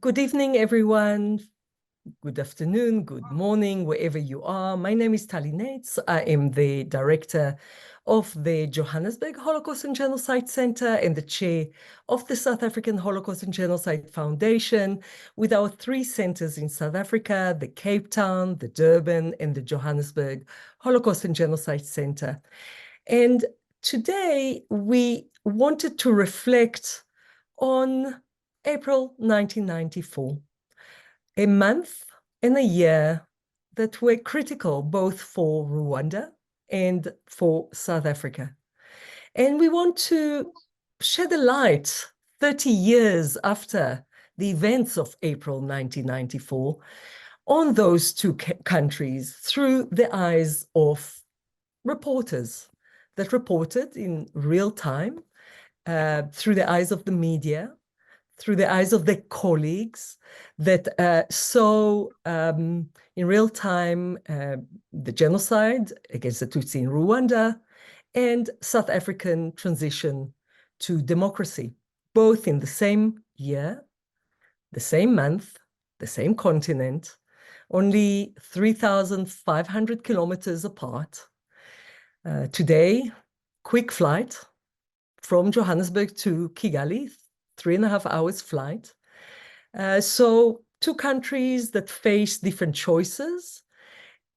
Good evening, everyone. Good afternoon, good morning, wherever you are. My name is Tali Nates. I am the director of the Johannesburg Holocaust and Genocide Center and the chair of the South African Holocaust and Genocide Foundation, with our three centers in South Africa, the Cape Town, the Durban, and the Johannesburg Holocaust and Genocide Center. And today we wanted to reflect on April 1994, a month and a year that were critical both for Rwanda and for South Africa. And we want to shed a light 30 years after the events of April 1994 on those two countries through the eyes of reporters that reported in real time, through the eyes of the media, through the eyes of their colleagues that saw in real time the genocide against the Tutsi in Rwanda and South African transition to democracy, both in the same year, the same month, the same continent, only 3,500 kilometers apart. Today, quick flight from Johannesburg to Kigali, 3.5 hours flight. So two countries that face different choices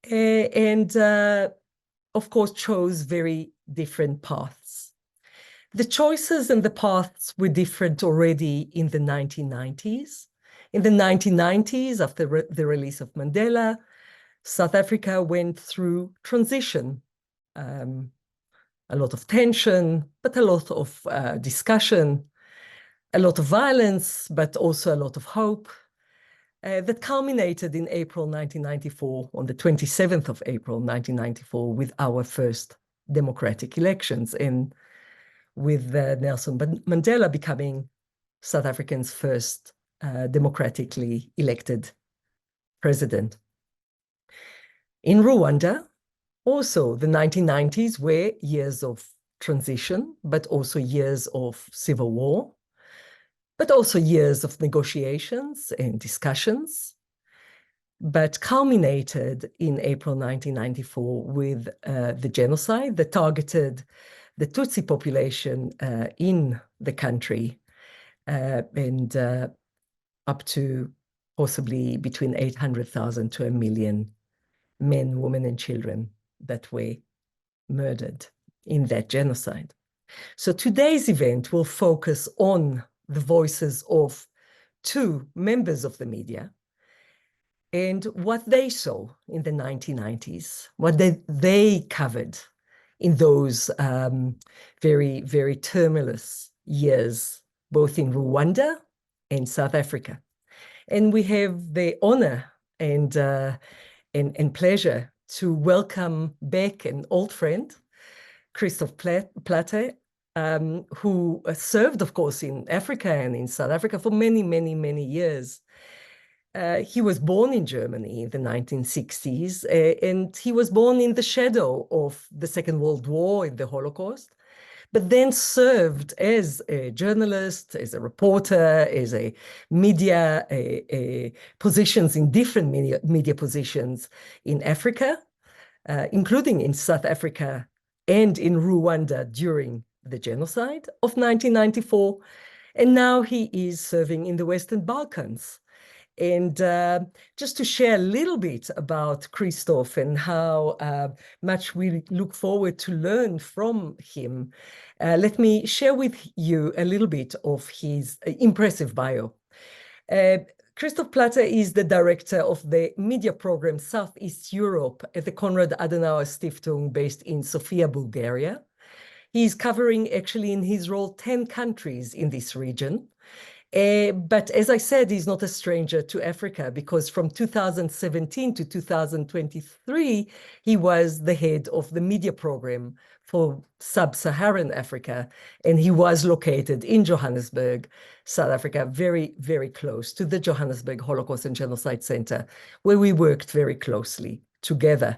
and of course, chose very different paths. The choices and the paths were different already in the 1990s. In the 1990s, after the release of Mandela, South Africa went through transition. A lot of tension, but a lot of discussion, a lot of violence, but also a lot of hope that culminated in April 1994, on the 27th of April 1994, with our first democratic elections and with Nelson Mandela becoming South Africa's first democratically elected president. In Rwanda, also the 1990s were years of transition, but also years of civil war, but also years of negotiations and discussions, but culminated in April 1994 with the genocide that targeted the Tutsi population in the country, and up to possibly between 800,000 to 1 million men, women, and children that were murdered in that genocide. So today's event will focus on the voices of two members of the media and what they saw in the 1990s, what they covered in those very, very tumultuous years, both in Rwanda and South Africa. And we have the honor and pleasure to welcome back an old friend, Christoph Plate, who served, of course, in Africa and in South Africa for many, many, many years. He was born in Germany in the 1960s, and he was born in the shadow of the Second World War and the Holocaust, but then served as a journalist, as a reporter, as a media, positions in different media positions in Africa, including in South Africa and in Rwanda during the genocide of 1994. And now he is serving in the Western Balkans. And just to share a little bit about Christoph and how much we look forward to learn from him, let me share with you a little bit of his impressive bio. Christoph Plate is the director of the media program Southeast Europe at the Konrad Adenauer Stiftung based in Sofia, Bulgaria. He's covering, actually, in his role, 10 countries in this region. But as I said, he's not a stranger to Africa, because from 2017 to 2023, he was the head of the media program for Sub-Saharan Africa, and he was located in Johannesburg, South Africa, very, very close to the Johannesburg Holocaust and Genocide Center, where we worked very closely together.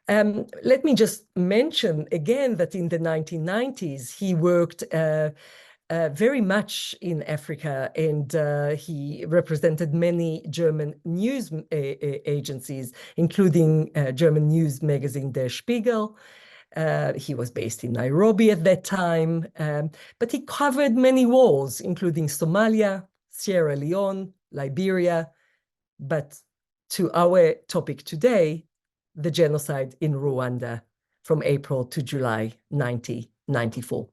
Let me just mention again that in the 1990s, he worked very much in Africa, and he represented many German news agencies, including German news magazine Der Spiegel. He was based in Nairobi at that time, but he covered many wars, including Somalia, Sierra Leone, Liberia, but to our topic today, the genocide in Rwanda from April to July 1994.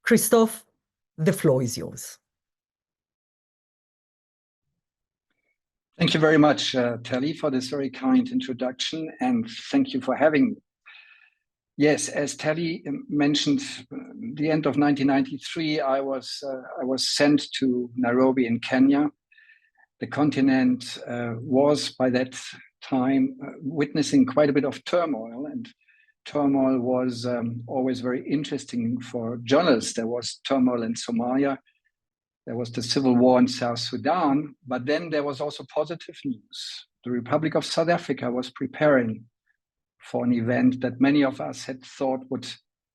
Christoph, the floor is yours. Thank you very much, Tali, for this very kind introduction, and thank you for having me. Yes, as Tali mentioned, the end of 1993, I was sent to Nairobi in Kenya. The continent was by that time witnessing quite a bit of turmoil, and turmoil was always very interesting for journalists. There was turmoil in Somalia. There was the civil war in South Sudan, but then there was also positive news. The Republic of South Africa was preparing for an event that many of us had thought would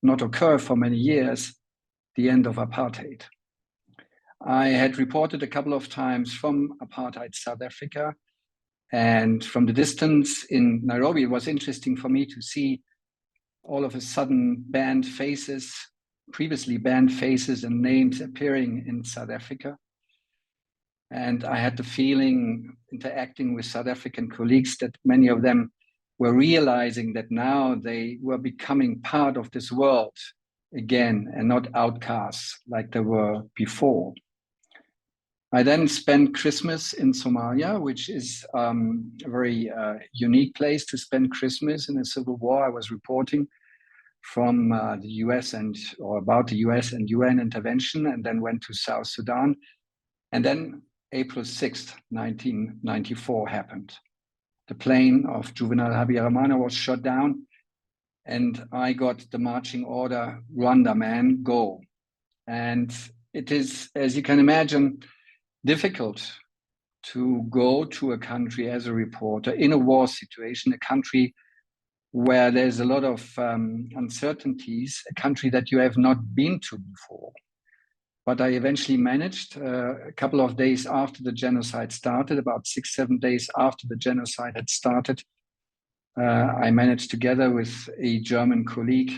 not occur for many years, the end of apartheid. I had reported a couple of times from apartheid South Africa, and from the distance in Nairobi, it was interesting for me to see all of a sudden banned faces, previously banned faces and names appearing in South Africa. And I had the feeling, interacting with South African colleagues, that many of them were realizing that now they were becoming part of this world again and not outcasts like they were before. I then spent Christmas in Somalia, which is a very unique place to spend Christmas in a civil war. I was reporting from the US or about the US and UN intervention, and then went to South Sudan. And then April 6th, 1994 happened. The plane of Juvenal Habyarimana was shot down, and I got the marching order, Rwanda man, go. And it is, as you can imagine, difficult to go to a country as a reporter in a war situation, a country where there's a lot of uncertainties, a country that you have not been to before. But I eventually managed, a couple of days after the genocide started, about 6-7 days after the genocide had started, I managed, together with a German colleague,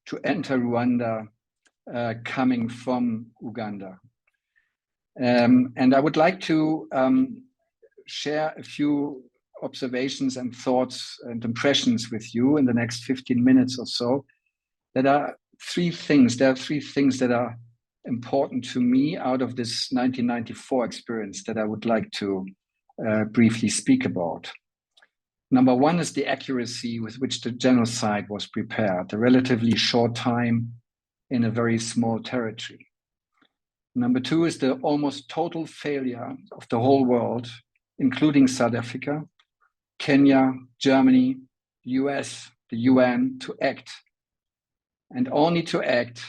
to enter Rwanda, coming from Uganda. And I would like to share a few observations and thoughts and impressions with you in the next 15 minutes or so. There are three things that are important to me out of this 1994 experience that I would like to briefly speak about. Number one is the accuracy with which the genocide was prepared, a relatively short time in a very small territory. Number two is the almost total failure of the whole world, including South Africa, Kenya, Germany, the US, the UN, to act, and only to act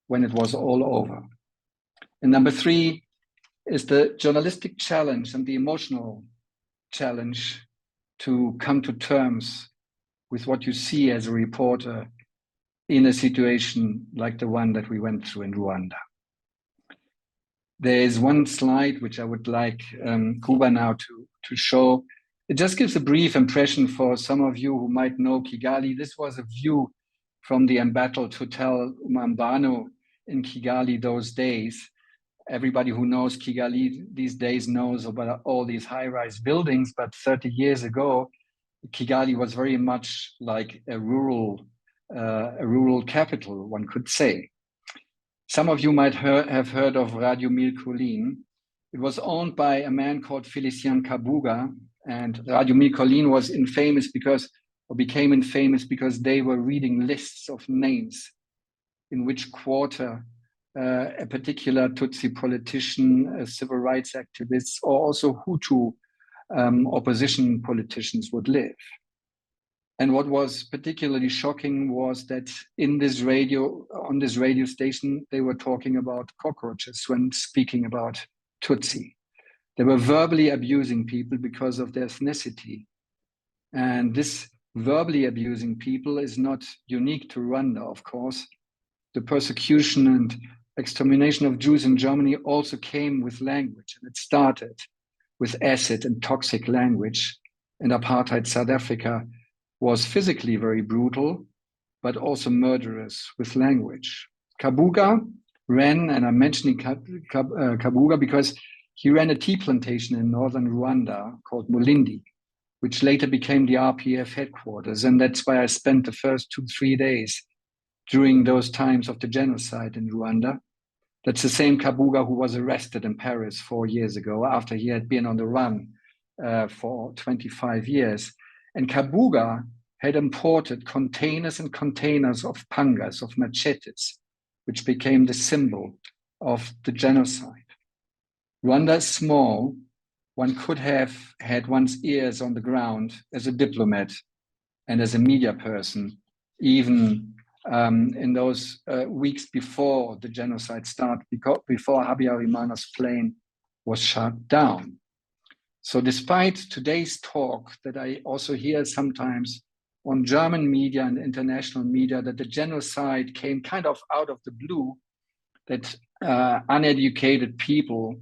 when it was all over. And number three is the journalistic challenge and the emotional challenge to come to terms with what you see as a reporter in a situation like the one that we went through in Rwanda. There is one slide which I would like Kuba now to show. It just gives a brief impression for some of you who might know Kigali. This was a view from the embattled Hotel Umambano in Kigali those days. Everybody who knows Kigali these days knows about all these high-rise buildings, but 30 years ago, Kigali was very much like a rural capital, one could say. Some of you might have heard of Radio Mille Collines. It was owned by a man called Félicien Kabuga, and Radio Mille Collines was became infamous because they were reading lists of names in which quarter a particular Tutsi politician, a civil rights activist, or also Hutu opposition politicians would live. And what was particularly shocking was that on this radio station, they were talking about cockroaches when speaking about Tutsi. They were verbally abusing people because of their ethnicity. And this verbally abusing people is not unique to Rwanda, of course. The persecution and extermination of Jews in Germany also came with language, and it started with acid and toxic language. And apartheid South Africa was physically very brutal, but also murderous with language. Kabuga ran, and I'm mentioning Kabuga because he ran a tea plantation in northern Rwanda called Mulindi, which later became the RPF headquarters. And that's why I spent the first 2-3 days during those times of the genocide in Rwanda. That's the same Kabuga who was arrested in Paris 4 years ago after he had been on the run for 25 years. And Kabuga had imported containers and containers of pangas, of machetes, which became the symbol of the genocide. Rwanda is small. One could have had one's ears on the ground as a diplomat and as a media person, even in those weeks before the genocide started, before Habyarimana's plane was shut down. So despite today's talk that I also hear sometimes on German media and international media that the genocide came kind of out of the blue, that uneducated people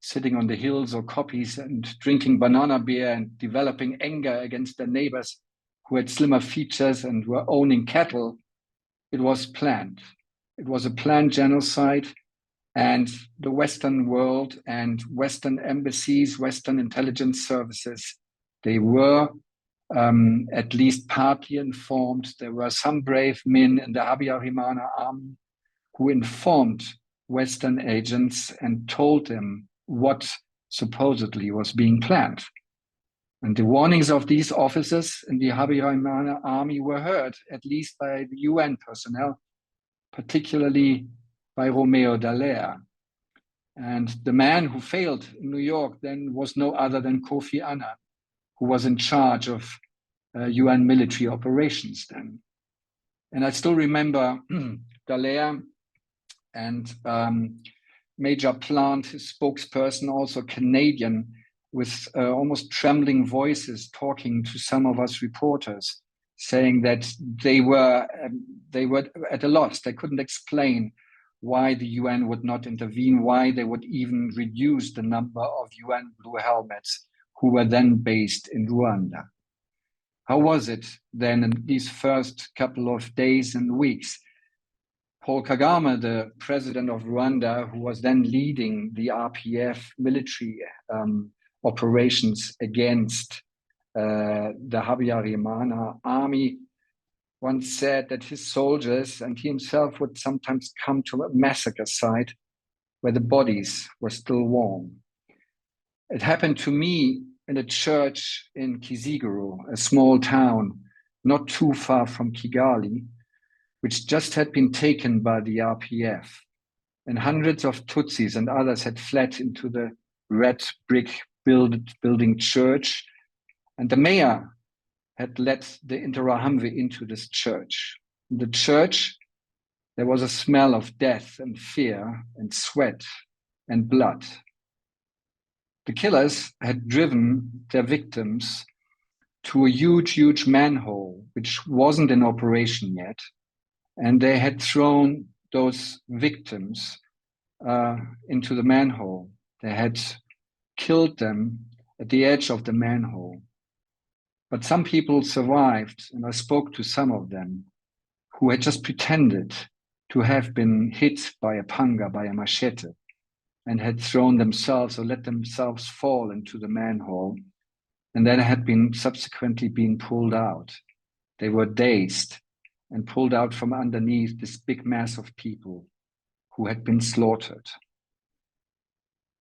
sitting on the hills or koppies and drinking banana beer and developing anger against their neighbors who had slimmer features and were owning cattle, it was planned. It was a planned genocide, and the Western world and Western embassies, Western intelligence services, they were at least partly informed. There were some brave men in the Habyarimana army who informed Western agents and told them what supposedly was being planned. And the warnings of these officers in the Habyarimana army were heard, at least by the UN personnel, particularly by Romeo Dallaire. And the man who failed in New York then was no other than Kofi Annan, who was in charge of UN military operations then. And I still remember Dallaire and Major Plant, his spokesperson, also Canadian, with almost trembling voices talking to some of us reporters, saying that they were at a loss. They couldn't explain why the UN would not intervene, why they would even reduce the number of UN blue helmets who were then based in Rwanda. How was it then in these first couple of days and weeks? Paul Kagame, the president of Rwanda, who was then leading the RPF military operations against the Habyarimana army, once said that his soldiers and he himself would sometimes come to a massacre site where the bodies were still warm. It happened to me in a church in Kiziguro, a small town not too far from Kigali, which just had been taken by the RPF. And hundreds of Tutsis and others had fled into the red brick building church. And the mayor had let the Interahamwe into this church. In the church, there was a smell of death and fear and sweat and blood. The killers had driven their victims to a huge manhole, which wasn't in operation yet. And they had thrown those victims into the manhole. They had killed them at the edge of the manhole. But some people survived, and I spoke to some of them who had just pretended to have been hit by a panga, by a machete, and had thrown themselves or let themselves fall into the manhole, and then had been subsequently been pulled out. They were dazed and pulled out from underneath this big mass of people who had been slaughtered.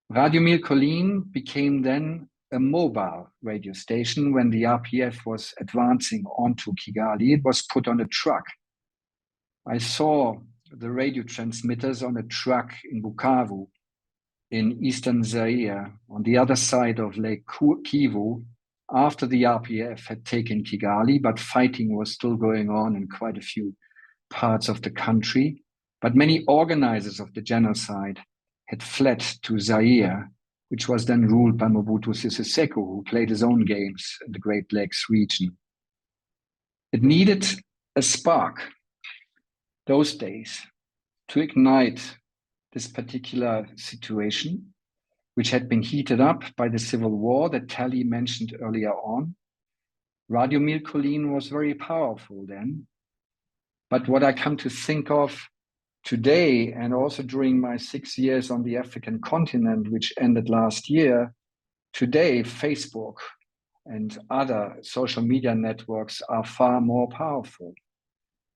Radio Mille Collines became then a mobile radio station. When the RPF was advancing onto Kigali, it was put on a truck. I saw the radio transmitters on a truck in Bukavu, in eastern Zaire, on the other side of Lake Kivu, after the RPF had taken Kigali, but fighting was still going on in quite a few parts of the country. But many organizers of the genocide had fled to Zaire, which was then ruled by Mobutu Sese Seko, who played his own games in the Great Lakes region. It needed a spark those days to ignite this particular situation, which had been heated up by the civil war that Tali mentioned earlier on. Radiomilcolin was very powerful then. But what I come to think of today, and also during my 6 years on the African continent, which ended last year, today, Facebook and other social media networks are far more powerful.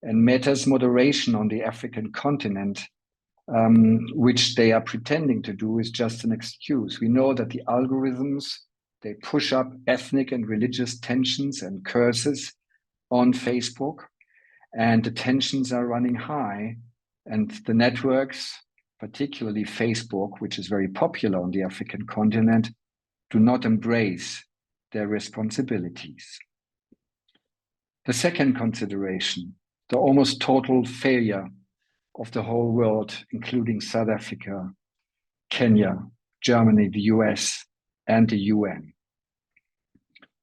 And Meta's moderation on the African continent, which they are pretending to do, is just an excuse. We know that the algorithms, they push up ethnic and religious tensions and curses on Facebook, and the tensions are running high. And the networks, particularly Facebook, which is very popular on the African continent, do not embrace their responsibilities. The second consideration, the almost total failure of the whole world, including South Africa, Kenya, Germany, the US, and the UN.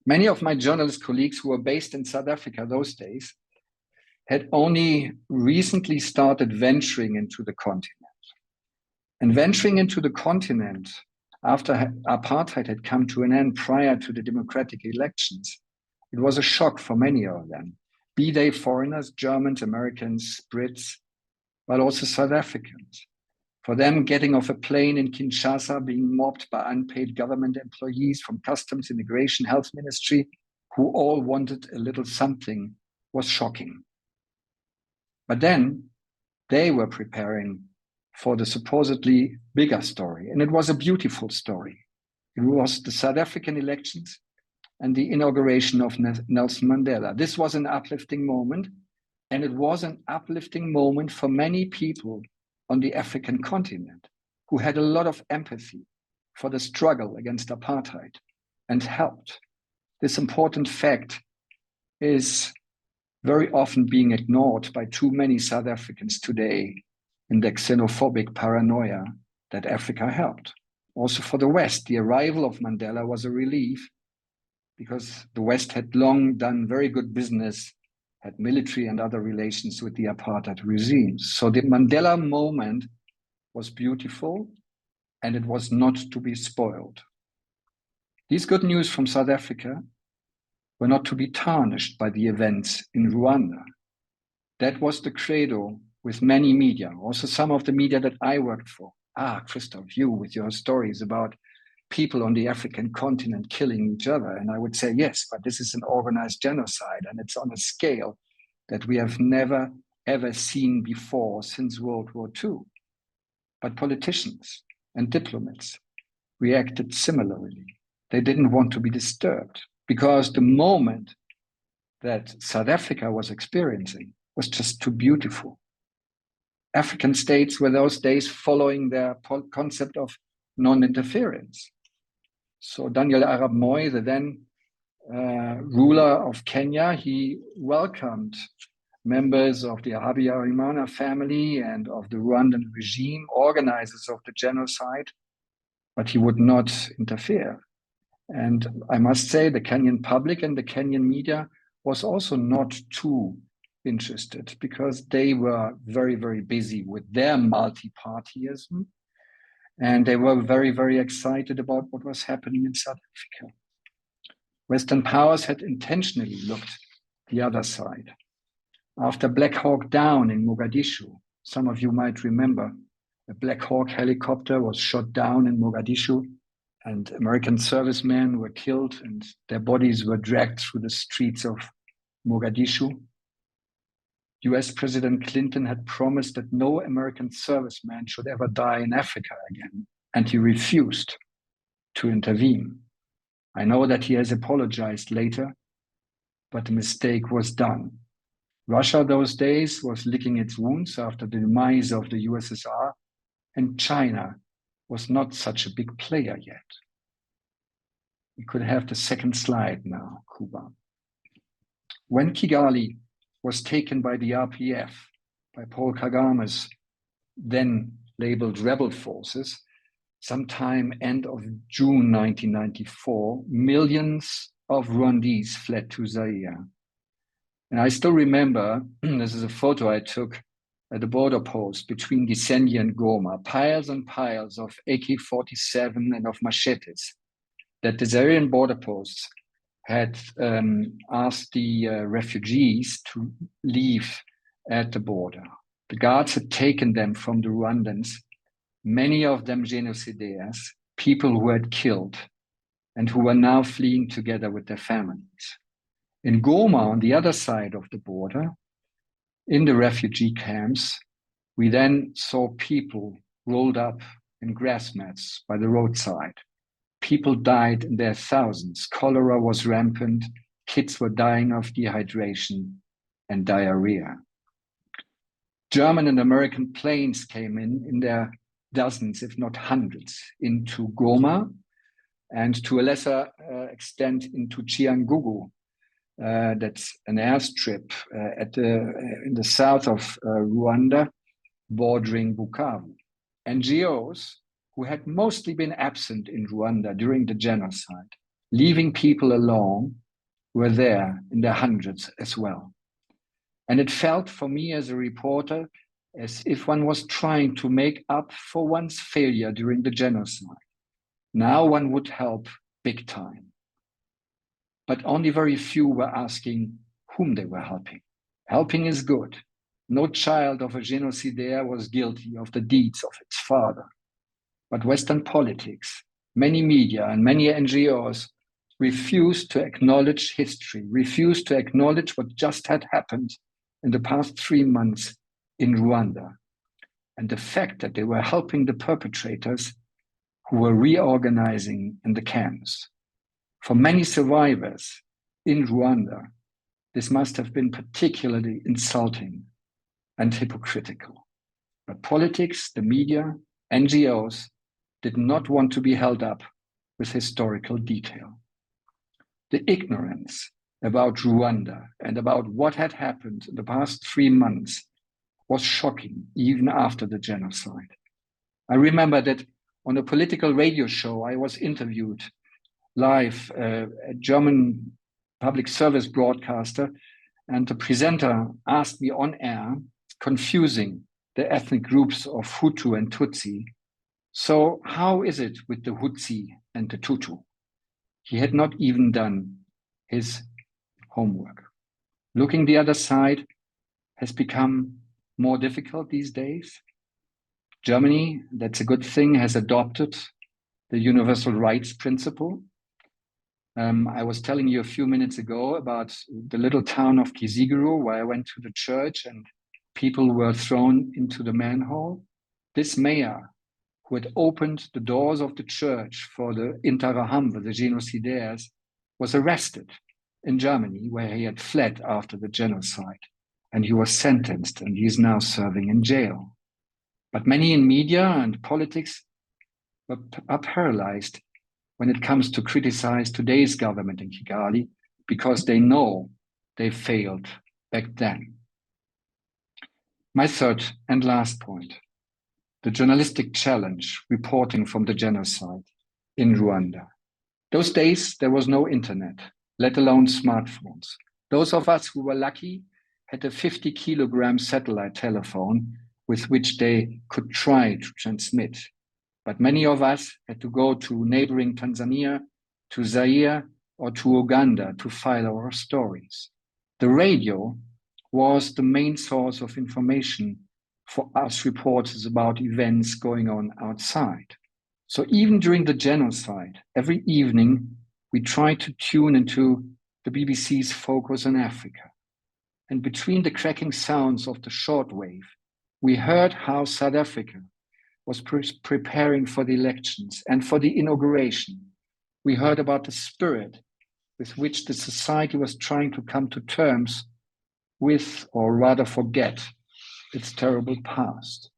Many of my journalist colleagues who were based in South Africa those days had only recently started venturing into the continent. And venturing into the continent after apartheid had come to an end prior to the democratic elections, it was a shock for many of them, be they foreigners, Germans, Americans, Brits, but also South Africans. For them, getting off a plane in Kinshasa, being mobbed by unpaid government employees from customs, immigration, health ministry, who all wanted a little something, was shocking. But then they were preparing for the supposedly bigger story. And it was a beautiful story. It was the South African elections and the inauguration of Nelson Mandela. This was an uplifting moment. And it was an uplifting moment for many people on the African continent who had a lot of empathy for the struggle against apartheid and helped. This important fact is very often being ignored by too many South Africans today in the xenophobic paranoia that Africa helped. Also for the West, the arrival of Mandela was a relief because the West had long done very good business, had military and other relations with the apartheid regimes. So the Mandela moment was beautiful and it was not to be spoiled. These good news from South Africa were not to be tarnished by the events in Rwanda. That was the credo with many media, also some of the media that I worked for. Christoph, you with your stories about people on the African continent killing each other. And I would say, yes, but this is an organized genocide and it's on a scale that we have never, ever seen before since World War II. But politicians and diplomats reacted similarly. They didn't want to be disturbed because the moment that South Africa was experiencing was just too beautiful. African states were those days following their concept of non-interference. So Daniel Arap Moi, the then ruler of Kenya, he welcomed members of the Habyarimana family and of the Rwandan regime, organizers of the genocide, but he would not interfere. And I must say the Kenyan public and the Kenyan media was also not too interested because they were very, very busy with their multi-partyism. And they were very, very excited about what was happening in South Africa. Western powers had intentionally looked the other side. After Black Hawk Down in Mogadishu, some of you might remember, a Black Hawk helicopter was shot down in Mogadishu and American servicemen were killed and their bodies were dragged through the streets of Mogadishu. US President Clinton had promised that no American serviceman should ever die in Africa again, and he refused to intervene. I know that he has apologized later, but the mistake was done. Russia those days was licking its wounds after the demise of the USSR, and China was not such a big player yet. We could have the second slide now, Kuba. When Kigali was taken by the RPF, by Paul Kagame's then labeled rebel forces, sometime end of June 1994, millions of Rwandese fled to Zaire. And I still remember, this is a photo I took at the border post between Gisenyi and Goma, piles and piles of AK-47 and of machetes that the Syrian border posts had asked the refugees to leave at the border. The guards had taken them from the Rwandans, many of them genocidaires, people who had killed and who were now fleeing together with their families. In Goma, on the other side of the border, in the refugee camps, we then saw people rolled up in grass mats by the roadside. People died in their thousands. Cholera was rampant. Kids were dying of dehydration and diarrhea. German and American planes came in their dozens, if not hundreds, into Goma and to a lesser extent into Chiangugu. That's an airstrip in the south of Rwanda, bordering Bukavu. NGOs who had mostly been absent in Rwanda during the genocide, leaving people alone, were there in their hundreds as well. And it felt for me as a reporter as if one was trying to make up for one's failure during the genocide. Now one would help big time. But only very few were asking whom they were helping. Helping is good. No child of a genocidaire was guilty of the deeds of its father. But Western politics, many media and many NGOs refused to acknowledge history, refused to acknowledge what just had happened in the past 3 months in Rwanda. And the fact that they were helping the perpetrators who were reorganizing in the camps. For many survivors in Rwanda, this must have been particularly insulting and hypocritical. But politics, the media, NGOs did not want to be held up with historical detail. The ignorance about Rwanda and about what had happened in the past 3 months was shocking, even after the genocide. I remember that on a political radio show, I was interviewed live, a German public service broadcaster, and the presenter asked me on air, confusing the ethnic groups of Hutu and Tutsi. So how is it with the Hutsi and the Tutu? He had not even done his homework. Looking the other side has become more difficult these days. Germany, that's a good thing, has adopted the universal rights principle. I was telling you a few minutes ago about the little town of Kiziguro, where I went to the church and people were thrown into the manhole. This mayor, who had opened the doors of the church for the Interahamwe, the genocidaires, was arrested in Germany, where he had fled after the genocide. And he was sentenced, and he is now serving in jail. But many in media and politics are paralyzed when it comes to criticize today's government in Kigali, because they know they failed back then. My third and last point, the journalistic challenge reporting from the genocide in Rwanda. Those days, there was no internet, let alone smartphones. Those of us who were lucky had a 50-kilogram satellite telephone with which they could try to transmit. But many of us had to go to neighboring Tanzania, to Zaire, or to Uganda to file our stories. The radio was the main source of information for us reporters about events going on outside. So even during the genocide, every evening, we tried to tune into the BBC's Focus on Africa. And between the cracking sounds of the shortwave, we heard how South Africa was preparing for the elections and for the inauguration. We heard about the spirit with which the society was trying to come to terms with, or rather forget, its terrible past.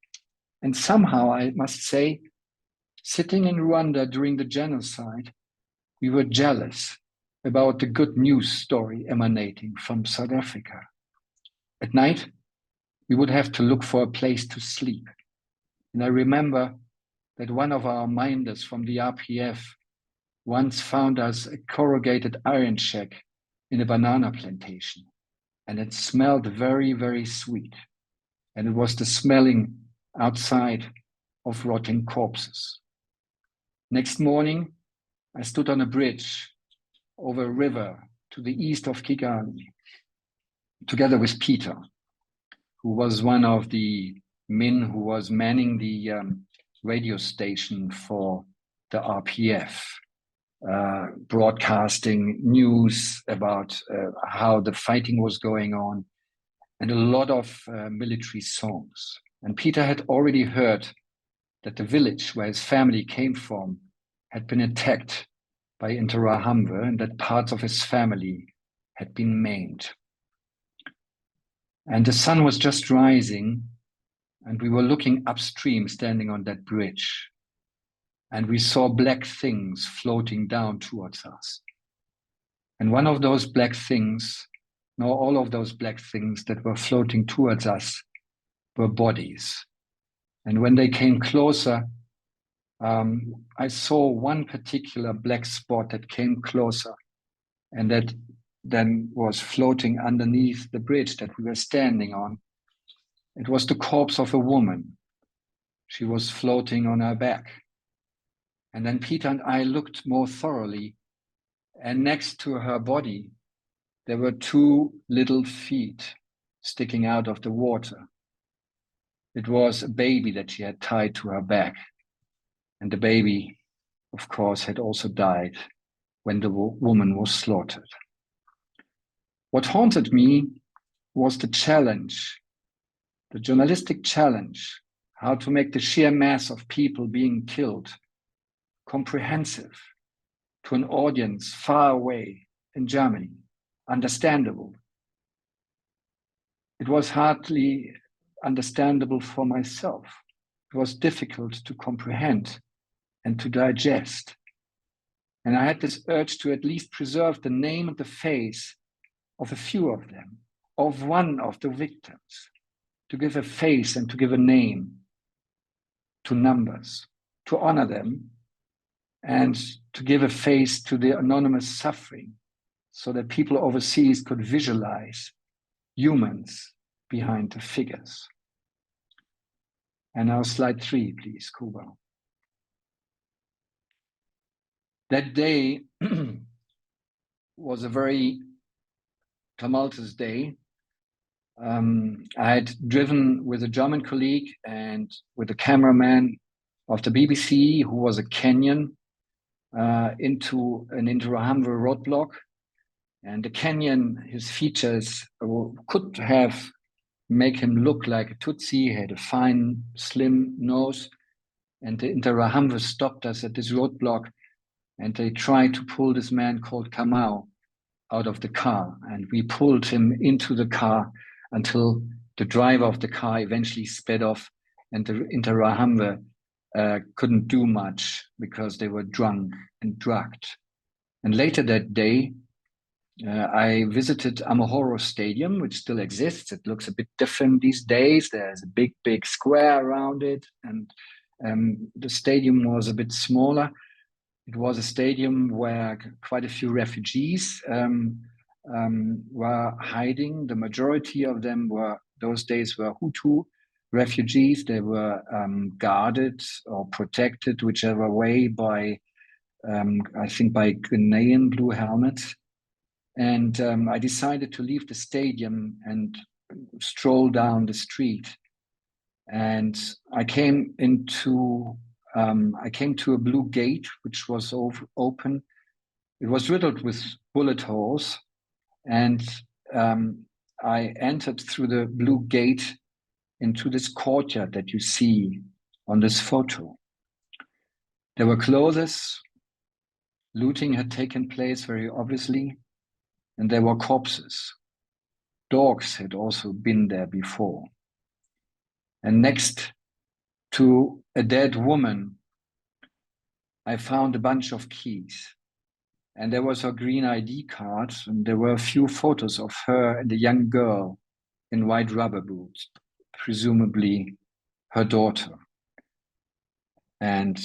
And somehow, I must say, sitting in Rwanda during the genocide, we were jealous about the good news story emanating from South Africa. At night, we would have to look for a place to sleep. And I remember that one of our minders from the RPF once found us a corrugated iron shack in a banana plantation, and it smelled very, very sweet. and it was the smelling outside of rotting corpses. Next morning, I stood on a bridge over a river to the east of Kigali, together with Peter, who was one of the men who was manning the radio station for the RPF, broadcasting news about how the fighting was going on, and a lot of military songs. And Peter had already heard that the village where his family came from had been attacked by Interahamwe, and that parts of his family had been maimed. And the sun was just rising, and we were looking upstream, standing on that bridge. And we saw black things floating down towards us. And one of those black things, no, all of those black things that were floating towards us were bodies. And when they came closer, I saw one particular black spot that came closer, and that then was floating underneath the bridge that we were standing on. It was the corpse of a woman. She was floating on her back. And then Peter and I looked more thoroughly, and next to her body, there were two little feet sticking out of the water. It was a baby that she had tied to her back. And the baby, of course, had also died when the woman was slaughtered. What haunted me was the challenge, the journalistic challenge, how to make the sheer mass of people being killed comprehensive to an audience far away in Germany, understandable. It was hardly understandable for myself. It was difficult to comprehend and to digest. And I had this urge to at least preserve the name and the face of a few of them, of one of the victims, to give a face and to give a name to numbers, to honor them, and to give a face to the anonymous suffering so that people overseas could visualize humans behind the figures. And now slide 3, please, Kuba. That day was a very tumultuous day. I had driven with a German colleague and with a cameraman of the BBC, who was a Kenyan, into an Interahamwe roadblock. And the Kenyan, his features could have make him look like a Tutsi. He had a fine, slim nose. And the Interahamwe stopped us at this roadblock, and they tried to pull this man called Kamau out of the car. And we pulled him into the car until the driver of the car eventually sped off, and the Interahamwe couldn't do much because they were drunk and drugged. And later that day, I visited Amahoro Stadium, which still exists. It looks a bit different these days. There's a big, big square around it, and the stadium was a bit smaller. It was a stadium where quite a few refugees were hiding. The majority of them were, those days, were Hutu refugees. They were guarded or protected, whichever way, by, I think, by Ghanaian blue helmets. And I decided to leave the stadium and stroll down the street. And I came to a blue gate, which was open. It was riddled with bullet holes. And I entered through the blue gate into this courtyard that you see on this photo. There were clothes. Looting had taken place very obviously. And there were corpses. Dogs had also been there before. And next to a dead woman, I found a bunch of keys. And there was her green ID card, and there were a few photos of her and a young girl in white rubber boots, presumably her daughter. And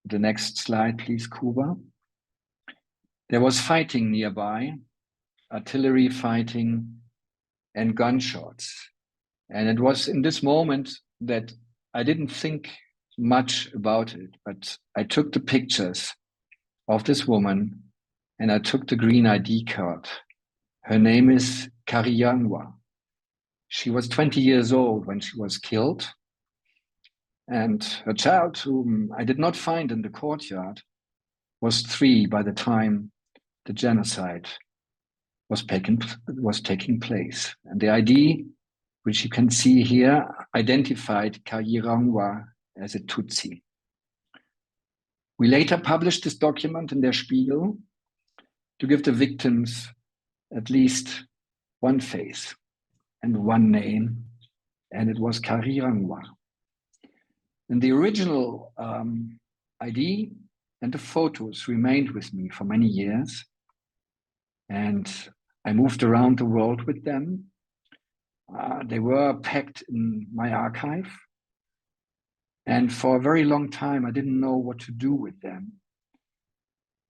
the next slide, please, Kuba. There was fighting nearby, artillery fighting and gunshots. And it was in this moment that I didn't think much about it, but I took the pictures of this woman and I took the green ID card. Her name is Kariyangwa. She was 20 years old when she was killed. And her child, whom I did not find in the courtyard, was 3 by the time the genocide was taking place. And the ID, which you can see here, identified Kayirangwa as a Tutsi. We later published this document in Der Spiegel to give the victims at least one face and one name, and it was Kayirangwa. And the original ID and the photos remained with me for many years. And I moved around the world with them. They were packed in my archive. And for a very long time, I didn't know what to do with them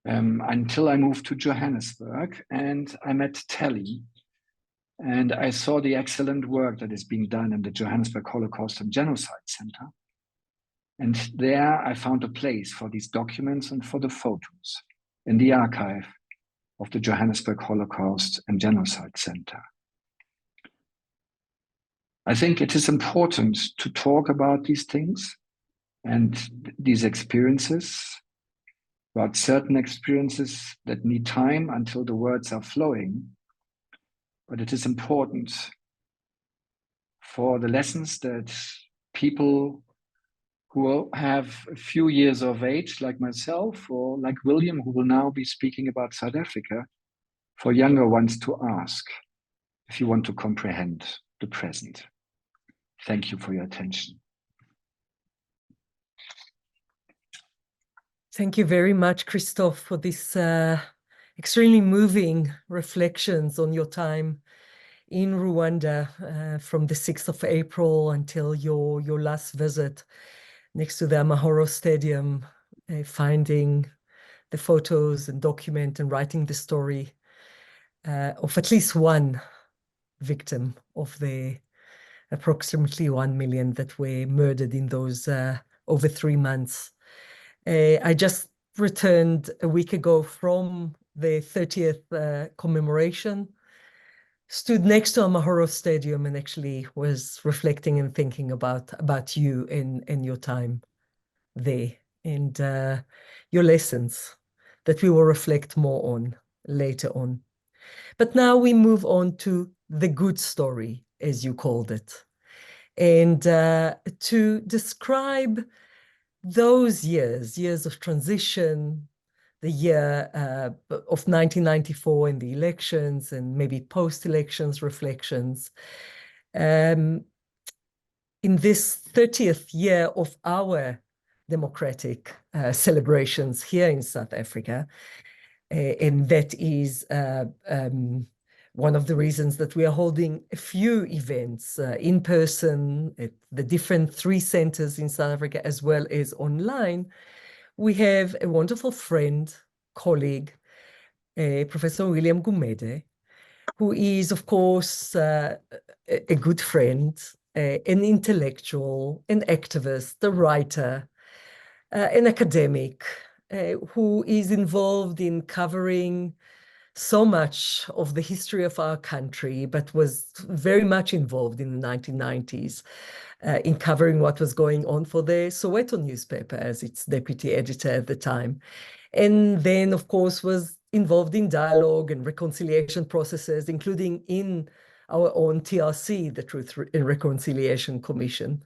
until I moved to Johannesburg and I met Tali. And I saw the excellent work that is being done in the Johannesburg Holocaust and Genocide Center. And there I found a place for these documents and for the photos in the archive of the Johannesburg Holocaust and Genocide Center. I think it is important to talk about these things and these experiences, about certain experiences that need time until the words are flowing. But it is important for the lessons that people who have a few years of age, like myself, or like William, who will now be speaking about South Africa, for younger ones to ask if you want to comprehend the present. Thank you for your attention. Thank you very much, Christoph, for this extremely moving reflections on your time in Rwanda from the 6th of April until your last visit next to the Amahoro Stadium, finding the photos and document and writing the story of at least one victim of the approximately 1 million that were murdered in those over 3 months. I just returned a week ago from the 30th commemoration, stood next to Amahoro Stadium and actually was reflecting and thinking about you and your time there and your lessons that we will reflect more on later on. But now we move on to the good story, as you called it, and to describe those years of transition, the year of 1994 and the elections and maybe post-elections reflections. In this 30th year of our democratic celebrations here in South Africa, and that is one of the reasons that we are holding a few events in person at the different 3 centers in South Africa, as well as online. We have a wonderful friend, colleague, Professor William Gumede, who is, of course, a good friend, an intellectual, an activist, a writer, an academic, who is involved in covering so much of the history of our country, but was very much involved in the 1990s in covering what was going on for the Soweto newspaper as its deputy editor at the time. And then, of course, was involved in dialogue and reconciliation processes, including in our own TRC, the Truth and Reconciliation Commission.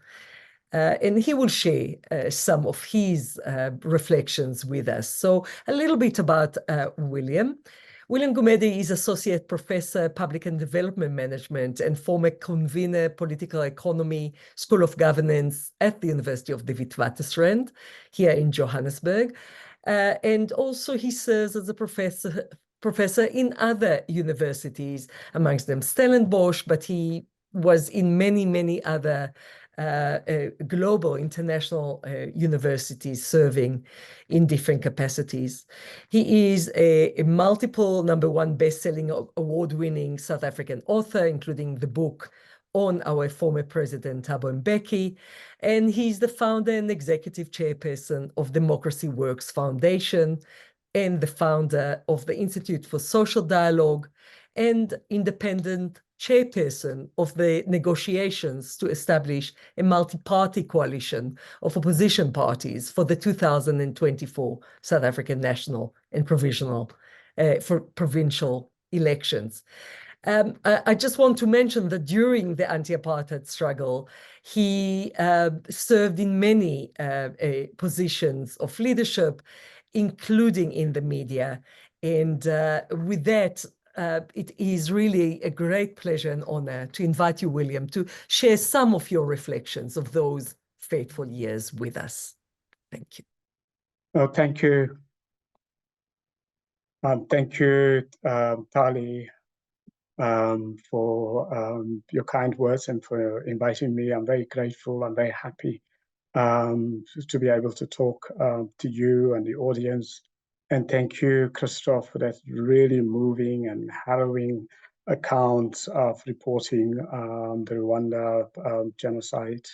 And he will share some of his reflections with us. So a little bit about William. William Gumede is Associate Professor, Public and Development Management and former convener, Political Economy, School of Governance at the University of the Witwatersrand here in Johannesburg. And also he serves as a professor in other universities, amongst them Stellenbosch, but he was in many other global international universities serving in different capacities. He is a multiple #1 best-selling award-winning South African author, including the book on our former president, Thabo Mbeki, and he's the founder and executive chairperson of Democracy Works Foundation and the founder of the Institute for Social Dialogue and independent chairperson of the negotiations to establish a multi-party coalition of opposition parties for the 2024 South African national and provincial elections. I just want to mention that during the anti-apartheid struggle, he served in many positions of leadership, including in the media. And with that, it is really a great pleasure and honor to invite you, William, to share some of your reflections of those fateful years with us. Thank you. Oh, thank you. Thank you, Tali, for your kind words and for inviting me. I'm very grateful. I'm very happy to be able to talk to you and the audience. And thank you, Christoph, for that really moving and harrowing account of reporting the Rwanda genocide.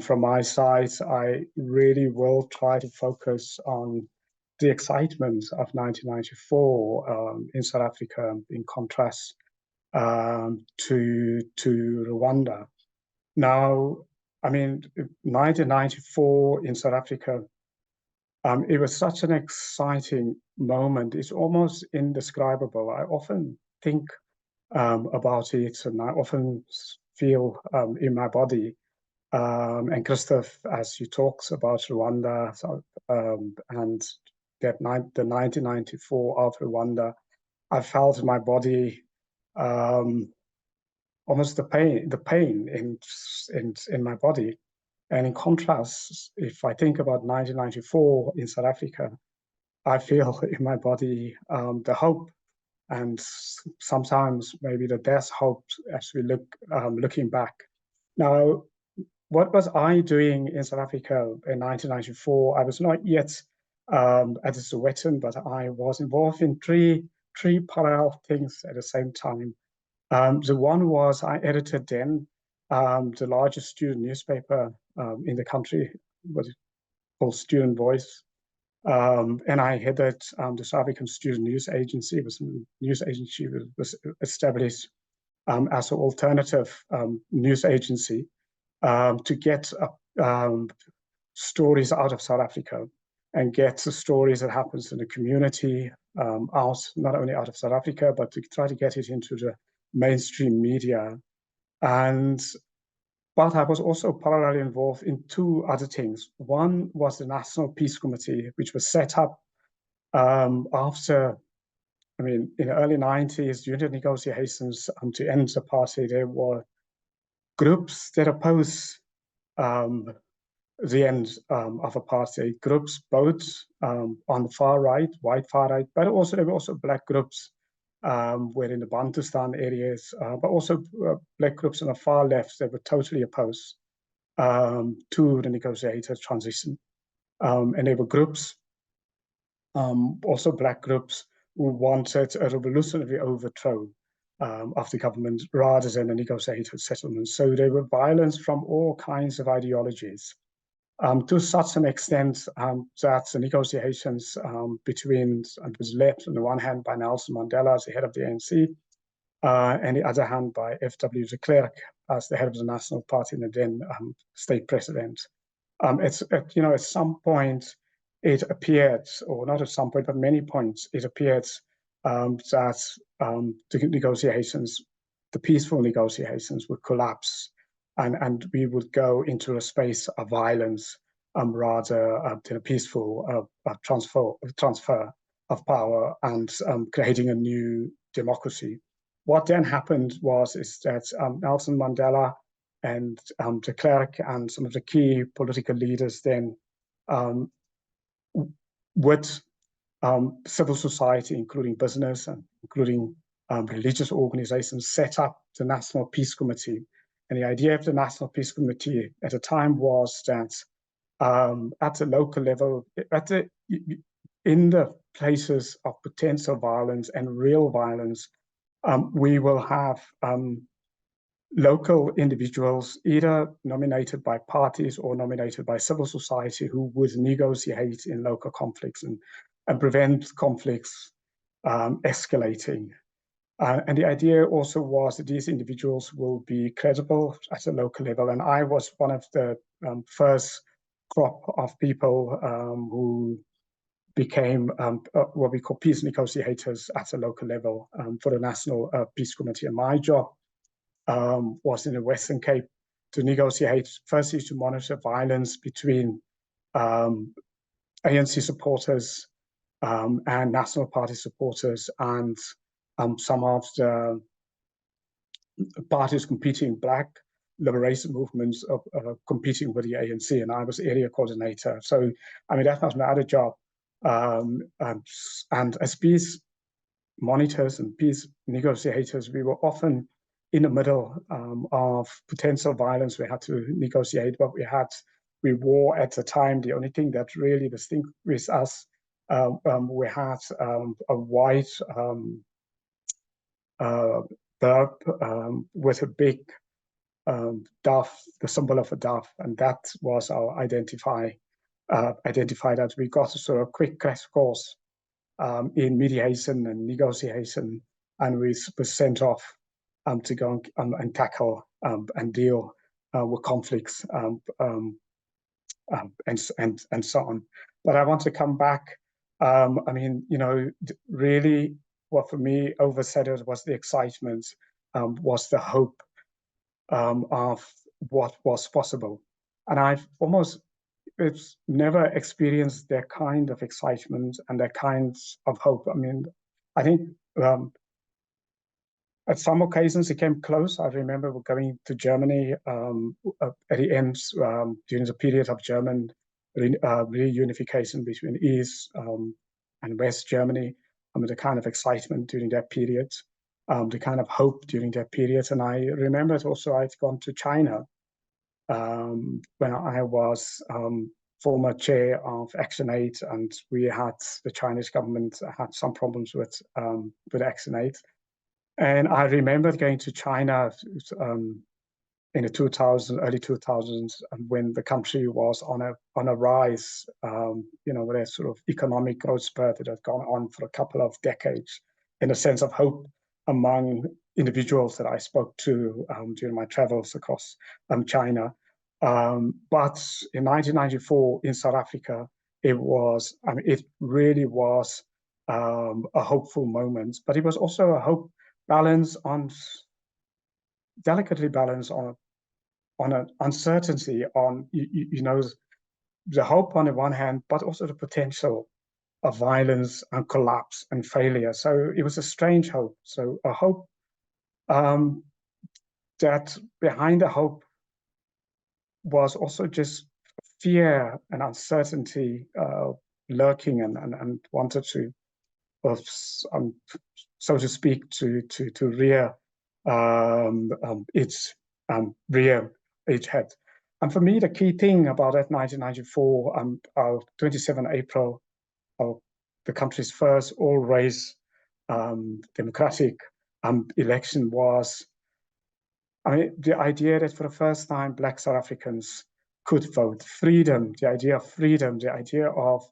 From my side, I really will try to focus on the excitement of 1994 in South Africa, in contrast to Rwanda. Now, I mean, 1994 in South Africa, it was such an exciting moment. It's almost indescribable. I often think about it, and I often feel in my body. And Christoph, as he talks about Rwanda and the 1994 of Rwanda, I felt in my body almost the pain in my body. And in contrast, if I think about 1994 in South Africa, I feel in my body the hope and sometimes maybe the death hope as we looking back. Now, what was I doing in South Africa in 1994? I was not yet at the Sowetan, but I was involved in three parallel things at the same time. The one was I edited then the largest student newspaper in the country, what is called Student Voice. And I headed the South African Student News Agency. It was a news agency that was established as an alternative news agency to get stories out of South Africa and get the stories that happens in the community out, not only out of South Africa, but to try to get it into the mainstream media. But I was also parallelly involved in two other things. One was the National Peace Committee, which was set up after, I mean, in the early 90s, during the negotiations to end the party, there were groups that opposed the end of apartheid, groups both on the far right, white far right, but also there were also black groups were in the Bantustan areas, but also black groups on the far left that were totally opposed to the negotiated transition. And there were groups, also black groups, who wanted a revolutionary overthrow of the government rather than a negotiated settlement. So there were violence from all kinds of ideologies. To such an extent that the negotiations between, it was led on the one hand by Nelson Mandela as the head of the ANC, and the other hand by F.W. de Klerk as the head of the National Party and then state president. At some point it appeared, or not at some point, but many points, it appeared that the negotiations, the peaceful negotiations would collapse. And we would go into a space of violence rather than a peaceful transfer of power and creating a new democracy. What then happened is that Nelson Mandela and de Klerk and some of the key political leaders then with civil society, including business and including religious organizations, set up the National Peace Committee. And the idea of the National Peace Committee at the time was that at the local level, in the places of potential violence and real violence, we will have local individuals, either nominated by parties or nominated by civil society, who would negotiate in local conflicts and prevent conflicts escalating. And the idea also was that these individuals will be credible at a local level. And I was one of the first crop of people who became what we call peace negotiators at a local level for the National Peace Committee. And my job was in the Western Cape to negotiate, firstly to monitor violence between ANC supporters and National Party supporters and some of the parties competing, black liberation movements of competing with the ANC, and I was area coordinator. So, I mean, that was my other job. And as peace monitors and peace negotiators, we were often in the middle of potential violence. We had to negotiate what we wore at the time. The only thing that really distinguished us, we had a white burb with a big dove, the symbol of a dove, and that was our identifier that we got a sort of quick crash course in mediation and negotiation, and we were sent off to go and tackle and deal with conflicts and so on. But I want to come back. I mean, you know, really, what for me overshadowed was the excitement, was the hope of what was possible, and I've almost never experienced that kind of excitement and that kind of hope. I mean, I think at some occasions it came close. I remember going to Germany at the end during the period of German reunification between East and West Germany. I mean, the kind of excitement during that period, the kind of hope during that period. And I remembered also I'd gone to China when I was former chair of Action Aid, and the Chinese government had some problems with Action Aid. And I remember going to China in the early 2000s, when the country was on a rise, you know, with a sort of economic growth spurt that had gone on for a couple of decades, in a sense of hope among individuals that I spoke to during my travels across China. But in 1994 in South Africa, it really was a hopeful moment, but it was also a hope delicately balanced on an uncertainty on, you know, the hope on the one hand, but also the potential of violence and collapse and failure. So it was a strange hope. So a hope that behind the hope was also just fear and uncertainty lurking and wanted to, so to speak, to rear its head. And for me, the key thing about that 1994, 27 April, the country's first all-race democratic election was, I mean, the idea that for the first time, Black South Africans could vote. Freedom, the idea of freedom, the idea of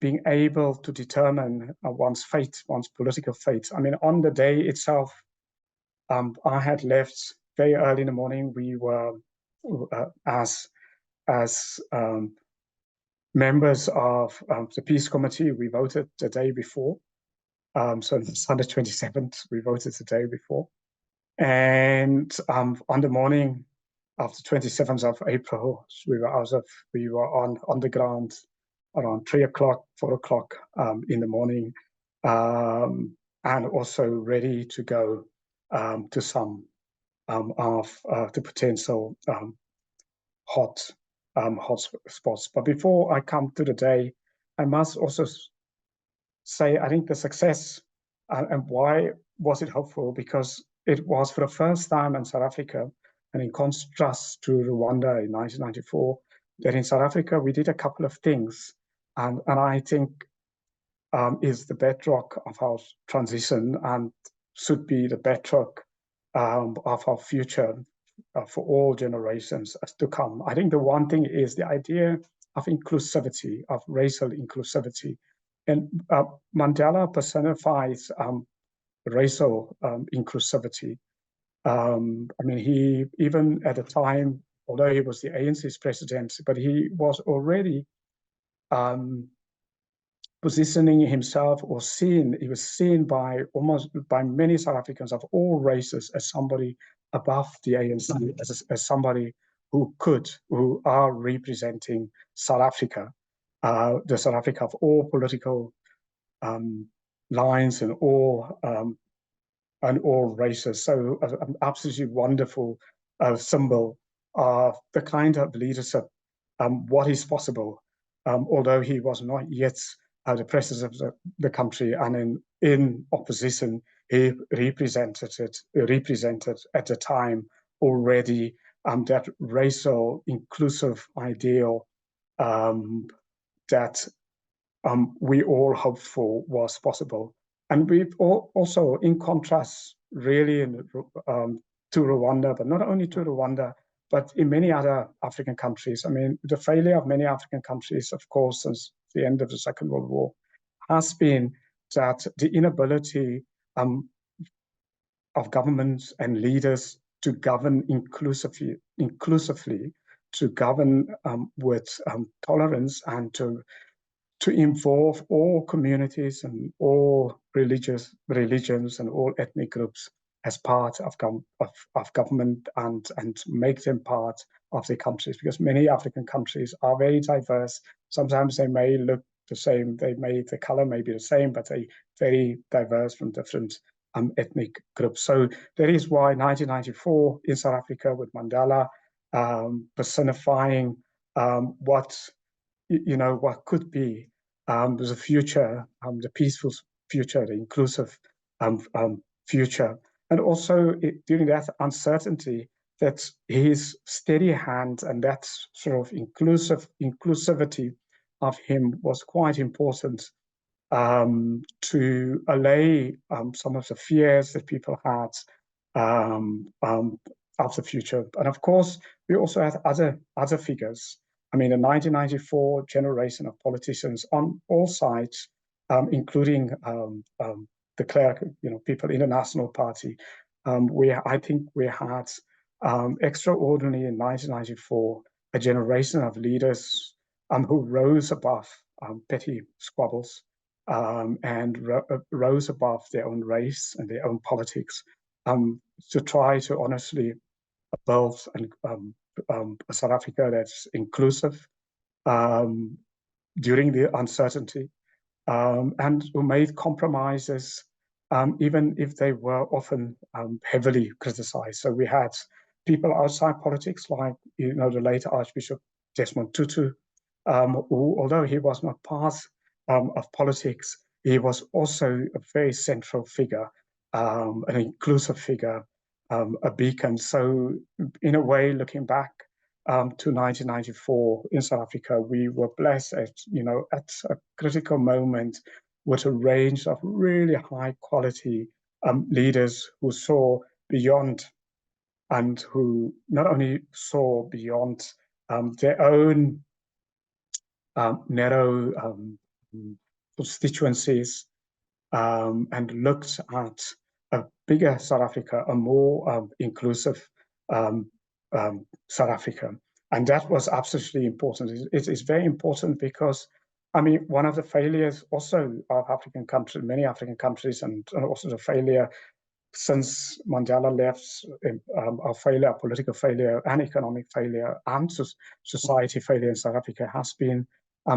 being able to determine one's fate, one's political fate. I mean, on the day itself, I had left very early in the morning. We were, as members of the Peace Committee, we voted the day before. So on Sunday 27th, we voted the day before. And on the morning of the 27th of April, we were on the ground around 3 o'clock, 4 o'clock in the morning, and also ready to go to some of the potential hot spots. But before I come to the day, I must also say, I think the success and why was it hopeful? Because it was for the first time in South Africa, and in contrast to Rwanda in 1994, that in South Africa we did a couple of things, and I think is the bedrock of our transition and should be the bedrock of our future for all generations to come. I think the one thing is the idea of inclusivity, of racial inclusivity. And Mandela personifies racial inclusivity. I mean, he, even at the time, although he was the ANC's president, but he was already positioning himself, or he was seen by many South Africans of all races as somebody above the ANC, as somebody who are representing South Africa, the South Africa of all political lines and all races. So an absolutely wonderful symbol of the kind of leadership, what is possible, although he was not yet the president of the country, and in opposition, he represented at the time already that racial inclusive ideal that we all hoped for was possible. And we've also, in contrast, really to Rwanda, but not only to Rwanda, but in many other African countries. I mean, the failure of many African countries, of course, since the end of the Second World War, has been that the inability of governments and leaders to govern inclusively, to govern with tolerance, and to involve all communities and all religions and all ethnic groups as part of government, and make them part of the countries, because many African countries are very diverse. Sometimes they may look the same, the color may be the same, but they very diverse from different ethnic groups. So that is why 1994 in South Africa, with Mandela personifying what could be the future, the peaceful future, the inclusive future. And also during that uncertainty, that his steady hand and that sort of inclusivity of him was quite important to allay some of the fears that people had of the future. And of course, we also had other figures. I mean, the 1994 generation of politicians on all sides, including the clerk, people in the National Party. I think we had extraordinary in 1994 a generation of leaders who rose above petty squabbles and rose above their own race and their own politics to try to honestly build a South Africa that's inclusive during the uncertainty, and who made compromises, even if they were often heavily criticized. So we had people outside politics, like the late Archbishop Desmond Tutu, who, although he was not part of politics, he was also a very central figure, an inclusive figure, a beacon. So in a way, looking back to 1994 in South Africa, we were blessed at a critical moment with a range of really high quality leaders who saw beyond, and who not only saw beyond their own narrow constituencies, and looked at a bigger South Africa, a more inclusive South Africa. And that was absolutely important. It is very important because, I mean, one of the failures also of African countries, many African countries, and also the failure since Mandela left, our failure, our political failure and economic failure and society failure in South Africa has been,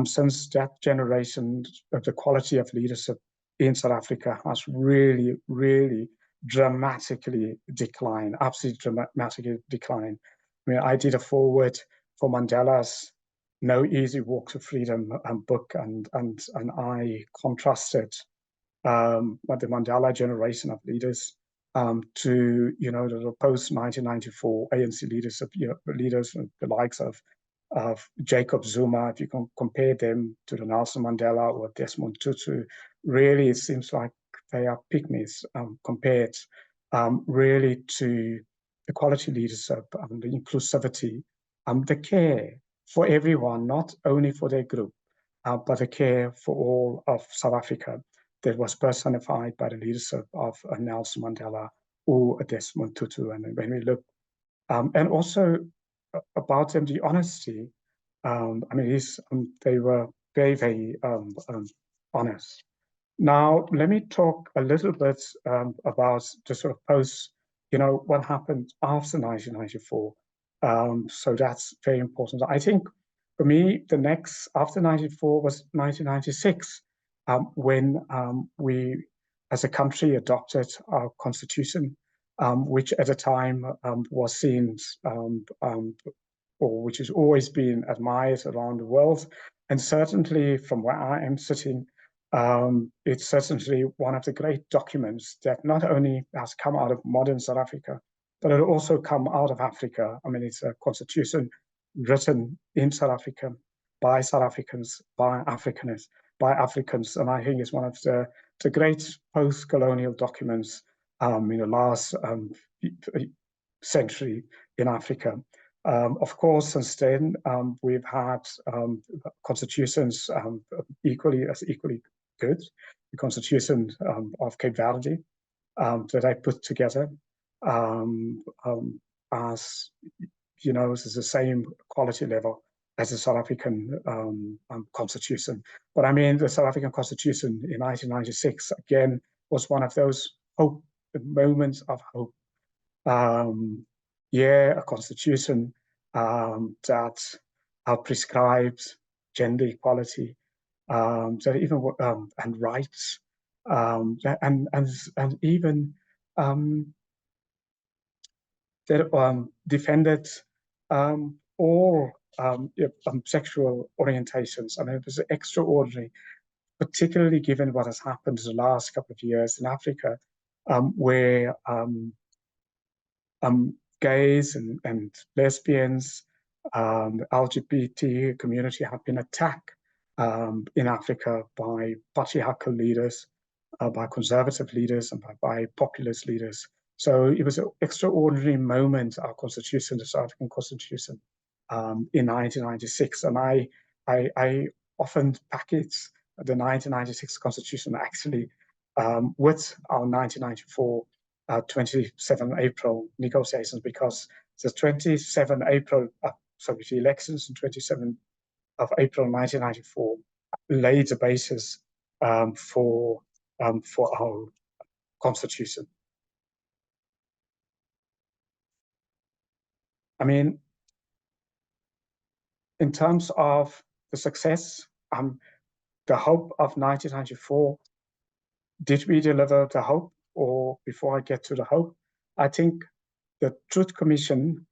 since that generation, the quality of leadership in South Africa has really, really dramatically declined, absolutely dramatically declined. I mean, I did a foreword for Mandela's No Easy Walk to Freedom book, and I contrasted what the Mandela generation of leaders to the post-1994 ANC leadership, leaders, the likes of Jacob Zuma. If you can compare them to the Nelson Mandela or Desmond Tutu, really it seems like they are pygmies compared really to equality leadership, the inclusivity, the care for everyone, not only for their group, but the care for all of South Africa that was personified by the leadership of Nelson Mandela or Desmond Tutu. And when we look, and also about them, the honesty, I mean, they were very, very honest. Now, let me talk a little bit about the sort of post, what happened after 1994. So that's very important. I think for me, the next after 94 was 1996, when we, as a country, adopted our constitution, which at the time was seen, or which has always been admired around the world. And certainly from where I am sitting, it's certainly one of the great documents that not only has come out of modern South Africa, but it also come out of Africa. I mean, it's a constitution written in South Africa by South Africans, by Africanists, by Africans, and I think it's one of the great post-colonial documents in the last century in Africa. Of course, since then, we've had constitutions equally good. The constitution of Cape Verde that I put together as, this is the same quality level as the South African constitution. But I mean, the South African constitution in 1996, again, was one of those moments of hope. A constitution that prescribes gender equality, that even and rights, and even that defended all sexual orientations. I mean, it was extraordinary, particularly given what has happened in the last couple of years in Africa, where gays and lesbians, LGBT community have been attacked in Africa by patriarchal leaders, by conservative leaders, and by populist leaders. So it was an extraordinary moment, our constitution, the South African constitution, in 1996. And I often package the 1996 constitution actually with our 1994 27 April negotiations, because the 27 April, the elections in 27 of April 1994 laid the basis for our constitution. I mean, in terms of the success, the hope of 1994, did we deliver the hope? Or before I get to the hope, I think the Truth Commission,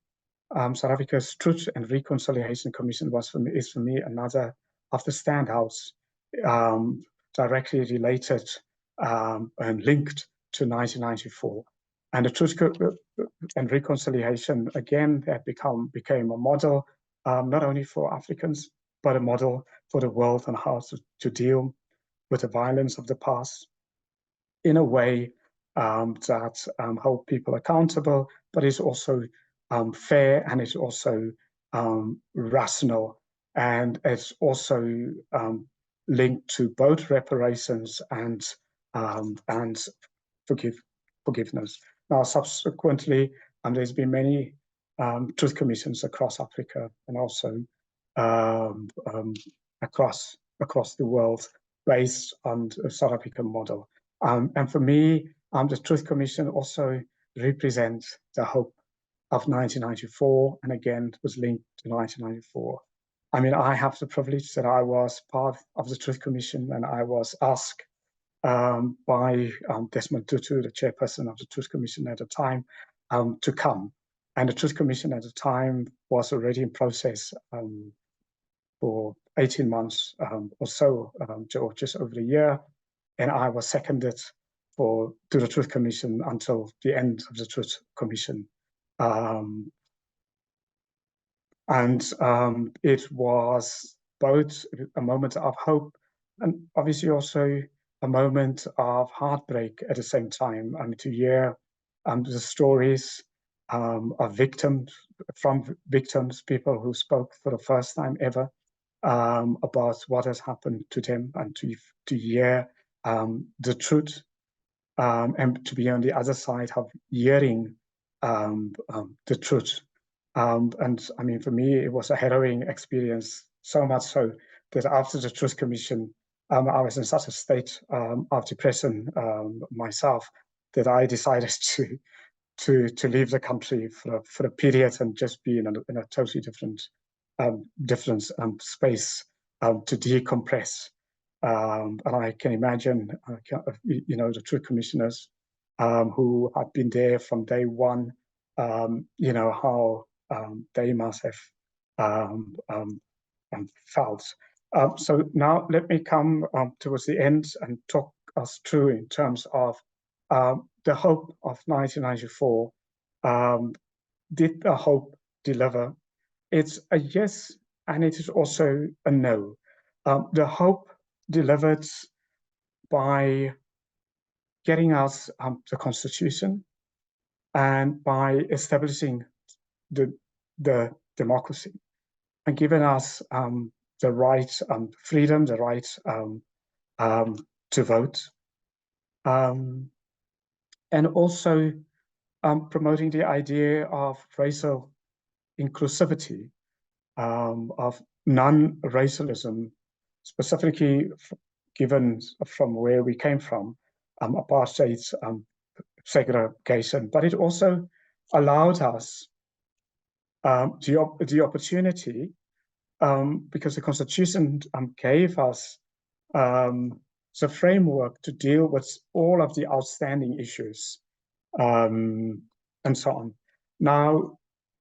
South Africa's Truth and Reconciliation Commission, is for me another of the standouts, directly related and linked to 1994. And the Truth and Reconciliation, again, that became a model, not only for Africans, but a model for the world on how to deal with the violence of the past in a way that hold people accountable, but is also fair, and is also rational, and it's also linked to both reparations and forgiveness. Now, subsequently, there's been many truth commissions across Africa and also across the world based on the South African model. And for me, the Truth Commission also represents the hope of 1994, and again, it was linked to 1994. I mean, I have the privilege that I was part of the Truth Commission, and I was asked by Desmond Tutu, the chairperson of the Truth Commission at the time, to come. And the Truth Commission at the time was already in process for 18 months or so, or just over a year. And I was seconded to the Truth Commission until the end of the Truth Commission. It was both a moment of hope and obviously also a moment of heartbreak at the same time. I mean, to hear the stories of victims, people who spoke for the first time ever about what has happened to them, and to hear the truth, and to be on the other side of hearing the truth. And I mean, for me, it was a harrowing experience, so much so that after the Truth Commission, I was in such a state of depression myself that I decided to leave the country for a period and just be in a totally different space to decompress. And I can imagine, the Truth Commissioners who had been there from day one, how they must have felt. So now let me come towards the end and talk us through in terms of the hope of 1994. Did the hope deliver? It's a yes, and it is also a no. The hope delivered by getting us the Constitution and by establishing the democracy and giving us the right freedom, the right to vote, and also promoting the idea of racial inclusivity, of non-racialism, specifically given from where we came from, apartheid, segregation, but it also allowed us the opportunity, because the Constitution gave us the framework to deal with all of the outstanding issues, and so on. Now,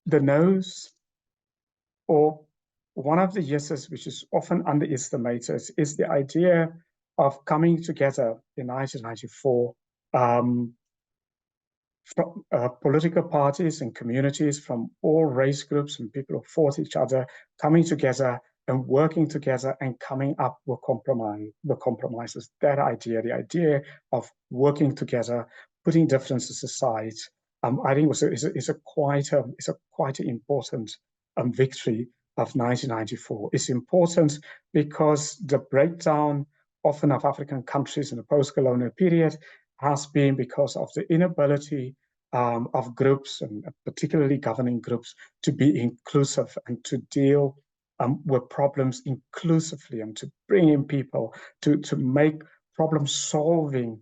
the no's, or one of the yeses, which is often underestimated, is the idea of coming together in 1994 from political parties and communities from all race groups and people who fought each other, coming together and working together and coming up with compromises. That idea, the idea of working together, putting differences aside, I think is a quite important victory of 1994. It's important because the breakdown often of African countries in the post-colonial period has been because of the inability of groups, and particularly governing groups, to be inclusive and to deal with problems inclusively, and to bring in people to make problem solving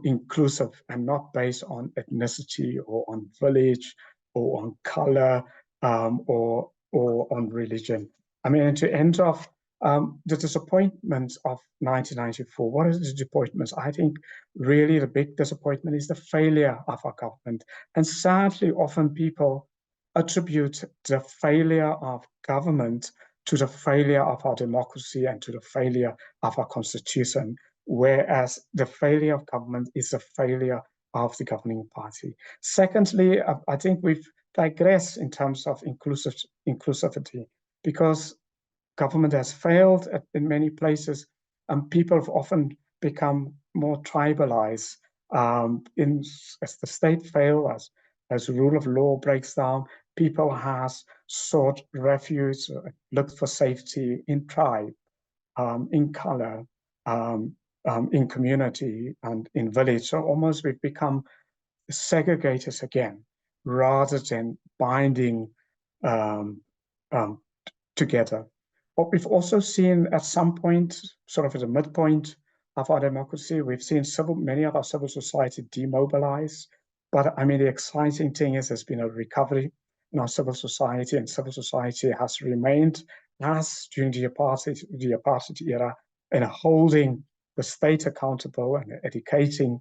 inclusive and not based on ethnicity or on village or on color or on religion. I mean, to end off, the disappointment of 1994, what is the disappointment? I think really the big disappointment is the failure of our government. And sadly, often people attribute the failure of government to the failure of our democracy and to the failure of our constitution, whereas the failure of government is the failure of the governing party. Secondly, I think we've digressed in terms of inclusivity, because government has failed in many places, and people have often become more tribalized. As the state fails, as the rule of law breaks down, people has sought refuge, looked for safety in tribe, in color, in community, and in village. So almost we've become segregators again, rather than binding together. What we've also seen at some point, sort of at the midpoint of our democracy, we've seen many of our civil society demobilize. But I mean, the exciting thing is there's been a recovery in our civil society, and civil society has remained, as during the apartheid era, in holding the state accountable and educating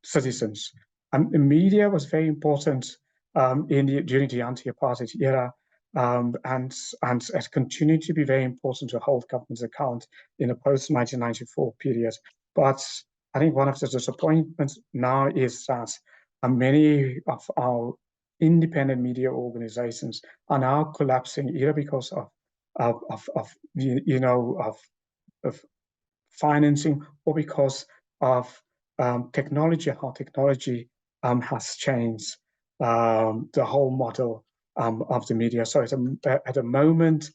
citizens. And the media was very important during the anti-apartheid era. And has continued to be very important to hold governments account in a post-1994 period. But I think one of the disappointments now is that many of our independent media organizations are now collapsing, either because of financing, or because of technology, how technology has changed the whole model of the media. So at a moment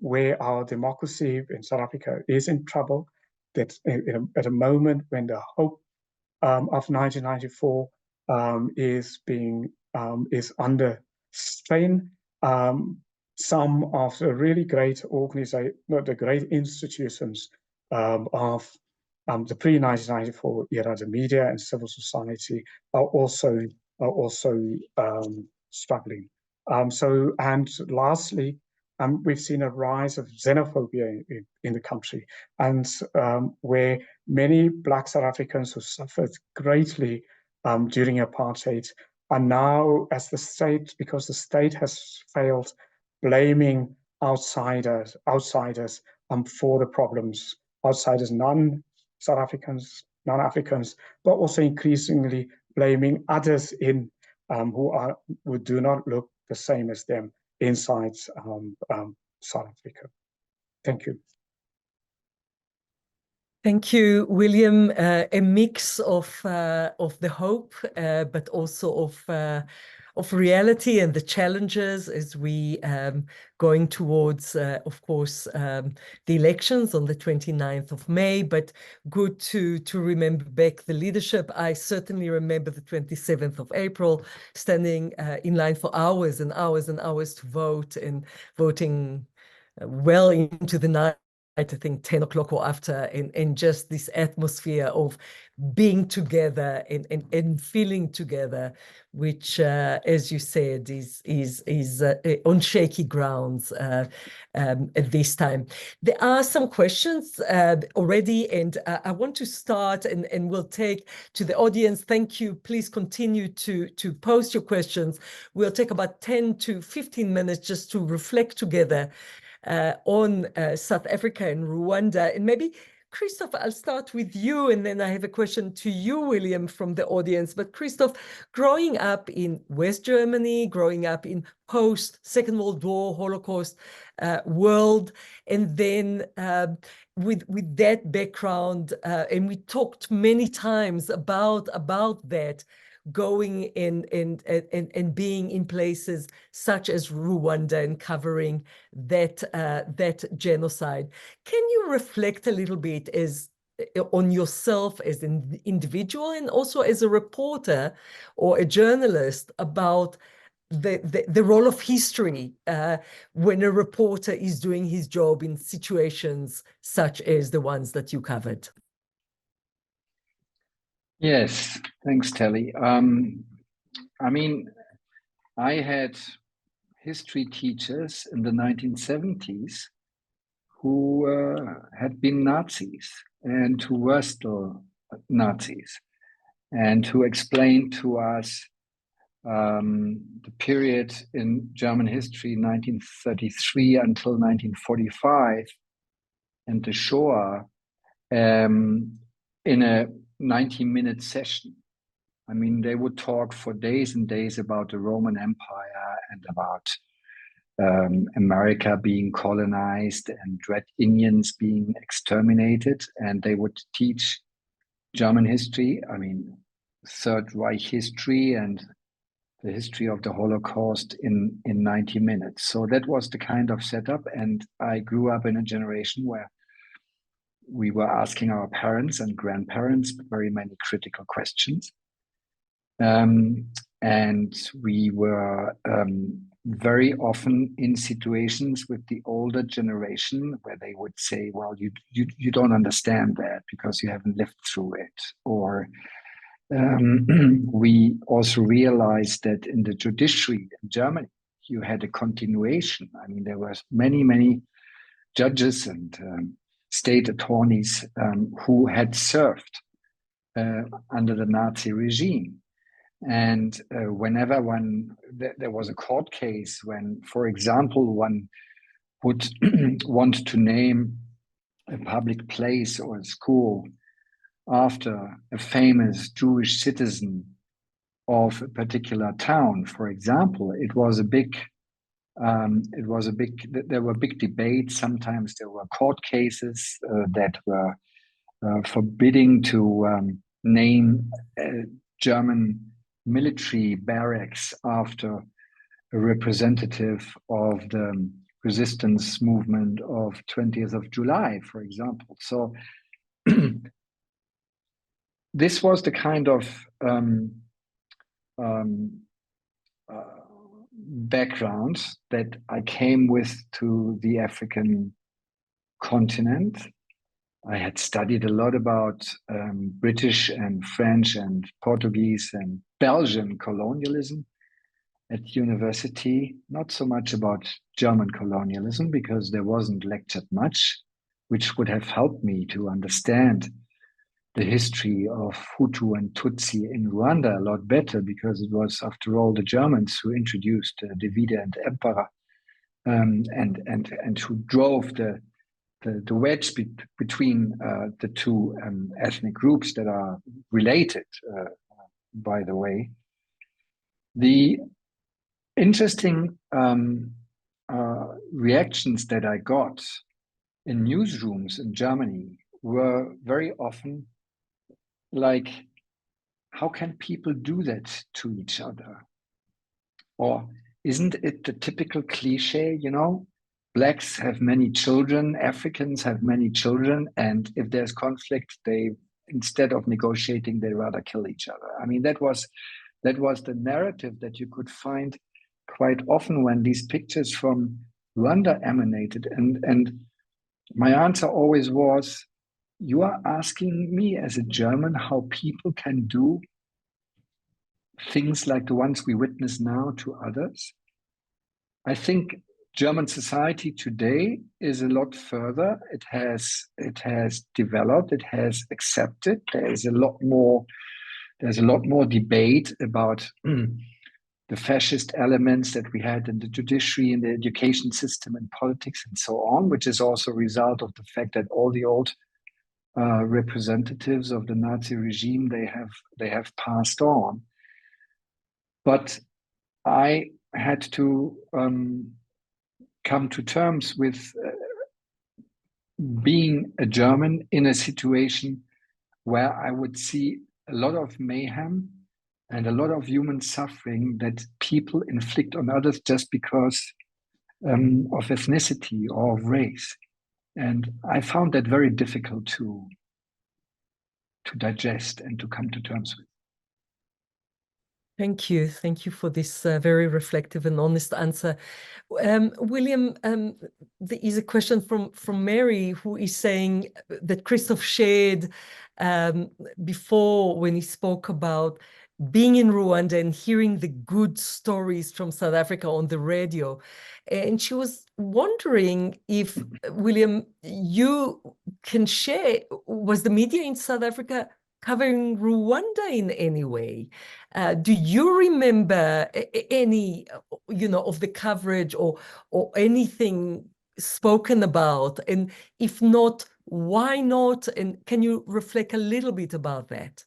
where our democracy in South Africa is in trouble, that at a moment when the hope of 1994 is under strain, some of the really great organizations, the great institutions of the pre-1994 era, the media and civil society, are also struggling. And lastly, we've seen a rise of xenophobia in the country, and where many Black South Africans who suffered greatly during apartheid are now, as the state, because the state has failed, blaming outsiders for the problems. Outsiders, non-South Africans, non-Africans, but also increasingly blaming others in who do not look the same as them inside South Africa. Thank you. Thank you, William. A mix of the hope, but also of reality and the challenges as we going towards, of course, the elections on the 29th of May. But good to remember back the leadership. I certainly remember the 27th of April, standing in line for hours and hours and hours to vote, and voting well into the night. I think 10 o'clock or after, and just this atmosphere of being together and feeling together, which, as you said, is on shaky grounds at this time. There are some questions already, and I want to start, and we'll take to the audience. Thank you. Please continue to post your questions. We'll take about 10 to 15 minutes just to reflect together on South Africa and Rwanda. And maybe, Christoph, I'll start with you, and then I have a question to you, William, from the audience. But Christoph, growing up in West Germany, growing up in post-Second World War, Holocaust world, and then with that background, and we talked many times about that, going in and being in places such as Rwanda and covering that genocide. Can you reflect a little bit on yourself as an individual and also as a reporter or a journalist about the role of history when a reporter is doing his job in situations such as the ones that you covered? Yes, thanks, Tali. I mean, I had history teachers in the 1970s who had been Nazis and who were still Nazis, and who explained to us the period in German history, 1933 until 1945, and the Shoah in a 90-minute session. I mean, they would talk for days and days about the Roman Empire and about America being colonized and Red Indians being exterminated. And they would teach German history, I mean, Third Reich history and the history of the Holocaust in 90 minutes. So that was the kind of setup. And I grew up in a generation where we were asking our parents and grandparents very many critical questions. And we were very often in situations with the older generation where they would say, well, you don't understand that because you haven't lived through it. Or we also realized that in the judiciary in Germany, you had a continuation. I mean, there were many judges and state attorneys who had served under the Nazi regime. And whenever there was a court case when, for example, one would want to name a public place or a school after a famous Jewish citizen of a particular town, for example, there were big debates. Sometimes there were court cases that were forbidding to name German military barracks after a representative of the resistance movement of 20th of July, for example. So this was the kind of background that I came with to the African continent. I had studied a lot about British and French and Portuguese and Belgian colonialism at university, not so much about German colonialism because there wasn't lectured much, which would have helped me to understand the history of Hutu and Tutsi in Rwanda a lot better, because it was, after all, the Germans who introduced the dividend emperor and who drove the wedge between the two ethnic groups that are related, by the way. The interesting reactions that I got in newsrooms in Germany were very often like, how can people do that to each other? Or isn't it the typical cliche, you know, blacks have many children, Africans have many children, and if there's conflict, they, instead of negotiating, they rather kill each other. I mean, that was the narrative that you could find quite often when these pictures from Rwanda emanated. And my answer always was, you are asking me as a German how people can do things like the ones we witness now to others? I think German society today is a lot further. It has developed, it has accepted. There's a lot more debate about the fascist elements that we had in the judiciary, in the education system, and politics, and so on, which is also a result of the fact that all the old representatives of the Nazi regime, they have passed on. But I had to come to terms with being a German in a situation where I would see a lot of mayhem and a lot of human suffering that people inflict on others just because of ethnicity or of race. And I found that very difficult to digest and to come to terms with. Thank you. Thank you for this very reflective and honest answer. William, there is a question from Mary, who is saying that Christoph shared before when he spoke about being in Rwanda and hearing the good stories from South Africa on the radio. And she was wondering if, William, you can share, was the media in South Africa covering Rwanda in any way? Do you remember any, of the coverage or anything spoken about? And if not, why not? And can you reflect a little bit about that?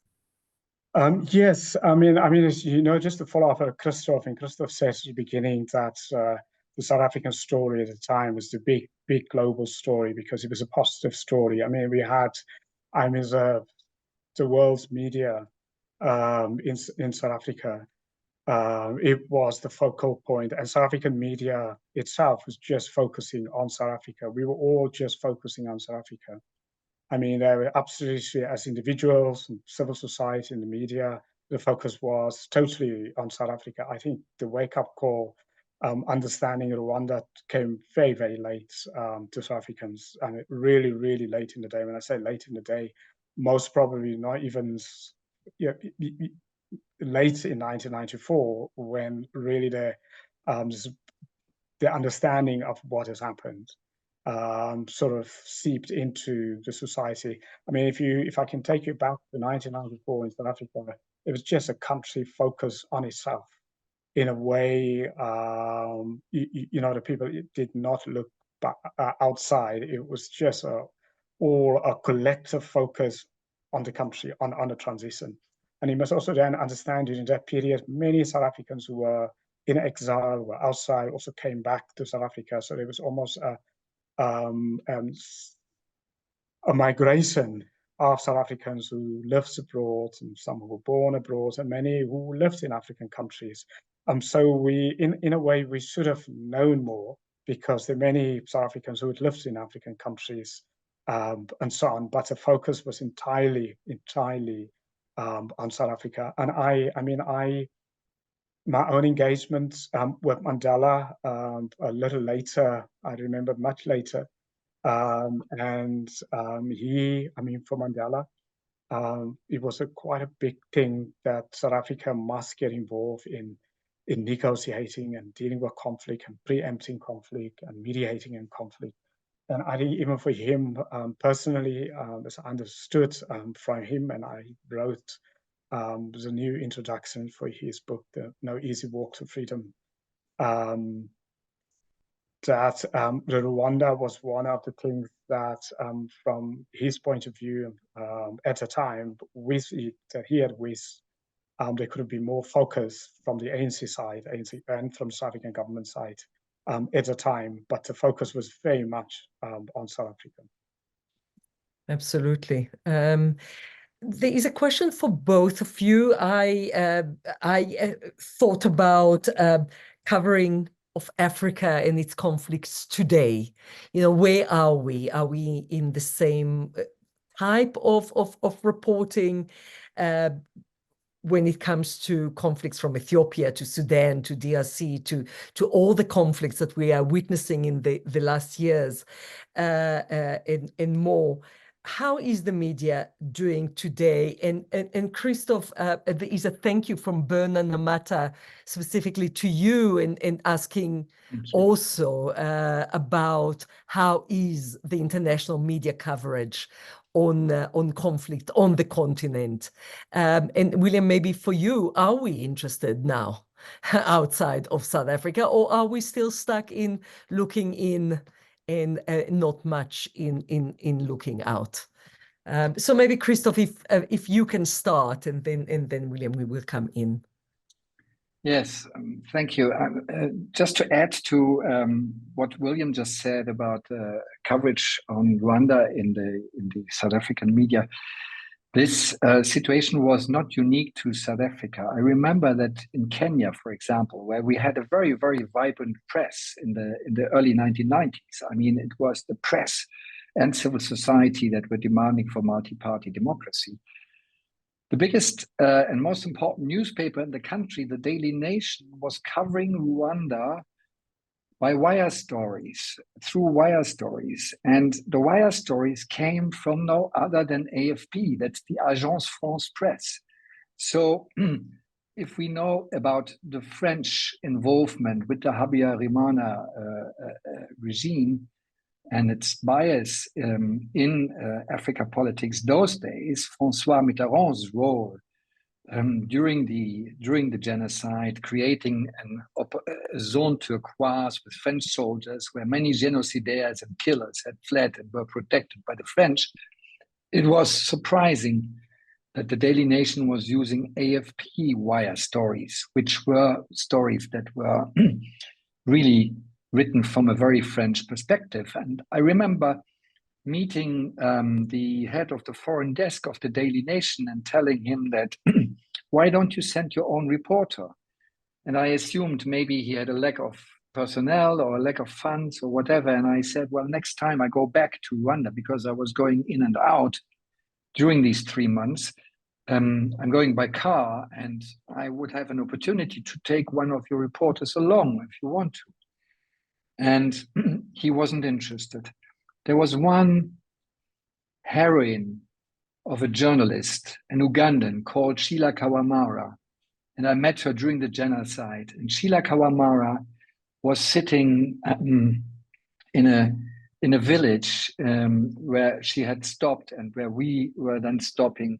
Yes, I mean, as you know, just to follow up on Christoph, and Christoph said at the beginning that the South African story at the time was the big global story because it was a positive story. I mean, we had, the world's media in South Africa. It was the focal point, and South African media itself was just focusing on South Africa. We were all just focusing on South Africa. I mean, they were absolutely, as individuals and civil society and the media, the focus was totally on South Africa. I think the wake-up call, understanding Rwanda came very, very late to South Africans, and really, really late in the day. When I say late in the day, most probably not even late in 1994, when really the understanding of what has happened sort of seeped into the society. I mean, if I can take you back to 1994 in South Africa, it was just a country focused on itself. In a way, the people did not look back, outside. It was just all a collective focus on the country, on the transition. And you must also then understand during that period, many South Africans who were in exile, were outside, also came back to South Africa. So there was almost a migration of South Africans who lived abroad, and some who were born abroad, and many who lived in African countries. So we, in a way, we should have known more, because there are many South Africans who had lived in African countries, and so on. But the focus was entirely on South Africa. And my own engagement with Mandela a little later, I remember much later, for Mandela, it was quite a big thing that South Africa must get involved in negotiating and dealing with conflict and preempting conflict and mediating in conflict. And I think even for him personally, as I understood from him, and I wrote the new introduction for his book, The No Easy Walk to Freedom, that the Rwanda was one of the things that, from his point of view at the time, that he had wished there could be more focus from the ANC side, and from the South African government side at the time, but the focus was very much on South Africa. Absolutely. There is a question for both of you. I thought about covering of Africa and its conflicts today. Where are we? Are we in the same type of reporting when it comes to conflicts from Ethiopia to Sudan to DRC to all the conflicts that we are witnessing in the last years and more? How is the media doing today? And Christoph, there is a thank you from Berna Namata specifically to you, and asking also about how is the international media coverage on conflict on the continent. And William, maybe for you, are we interested now outside of South Africa, or are we still stuck in looking in and not much in looking out? So maybe Christoph, if you can start, and then William, we will come in. Yes, thank you. Just to add to what William just said about coverage on Rwanda in the South African media, this situation was not unique to South Africa. I remember that in Kenya, for example, where we had a very, very vibrant press in the early 1990s. I mean, it was the press and civil society that were demanding for multi-party democracy. The biggest and most important newspaper in the country, the Daily Nation, was covering Rwanda by wire stories, through wire stories. And the wire stories came from no other than AFP, that's the Agence France Presse. So if we know about the French involvement with the Habyarimana regime and its bias in Africa politics those days, François Mitterrand's role during the genocide, creating a zone turquoise with French soldiers where many genocidaires and killers had fled and were protected by the French, it was surprising that the Daily Nation was using AFP wire stories, which were stories that were really written from a very French perspective. And I remember meeting the head of the foreign desk of the Daily Nation and telling him that, why don't you send your own reporter? And I assumed maybe he had a lack of personnel or a lack of funds or whatever. And I said, well, next time I go back to Rwanda, because I was going in and out during these 3 months, I'm going by car, and I would have an opportunity to take one of your reporters along if you want to. And he wasn't interested. There was one heroine of a journalist, an Ugandan called Sheila Kawamara, and I met her during the genocide. And Sheila Kawamara was sitting in a village where she had stopped, and where we were then stopping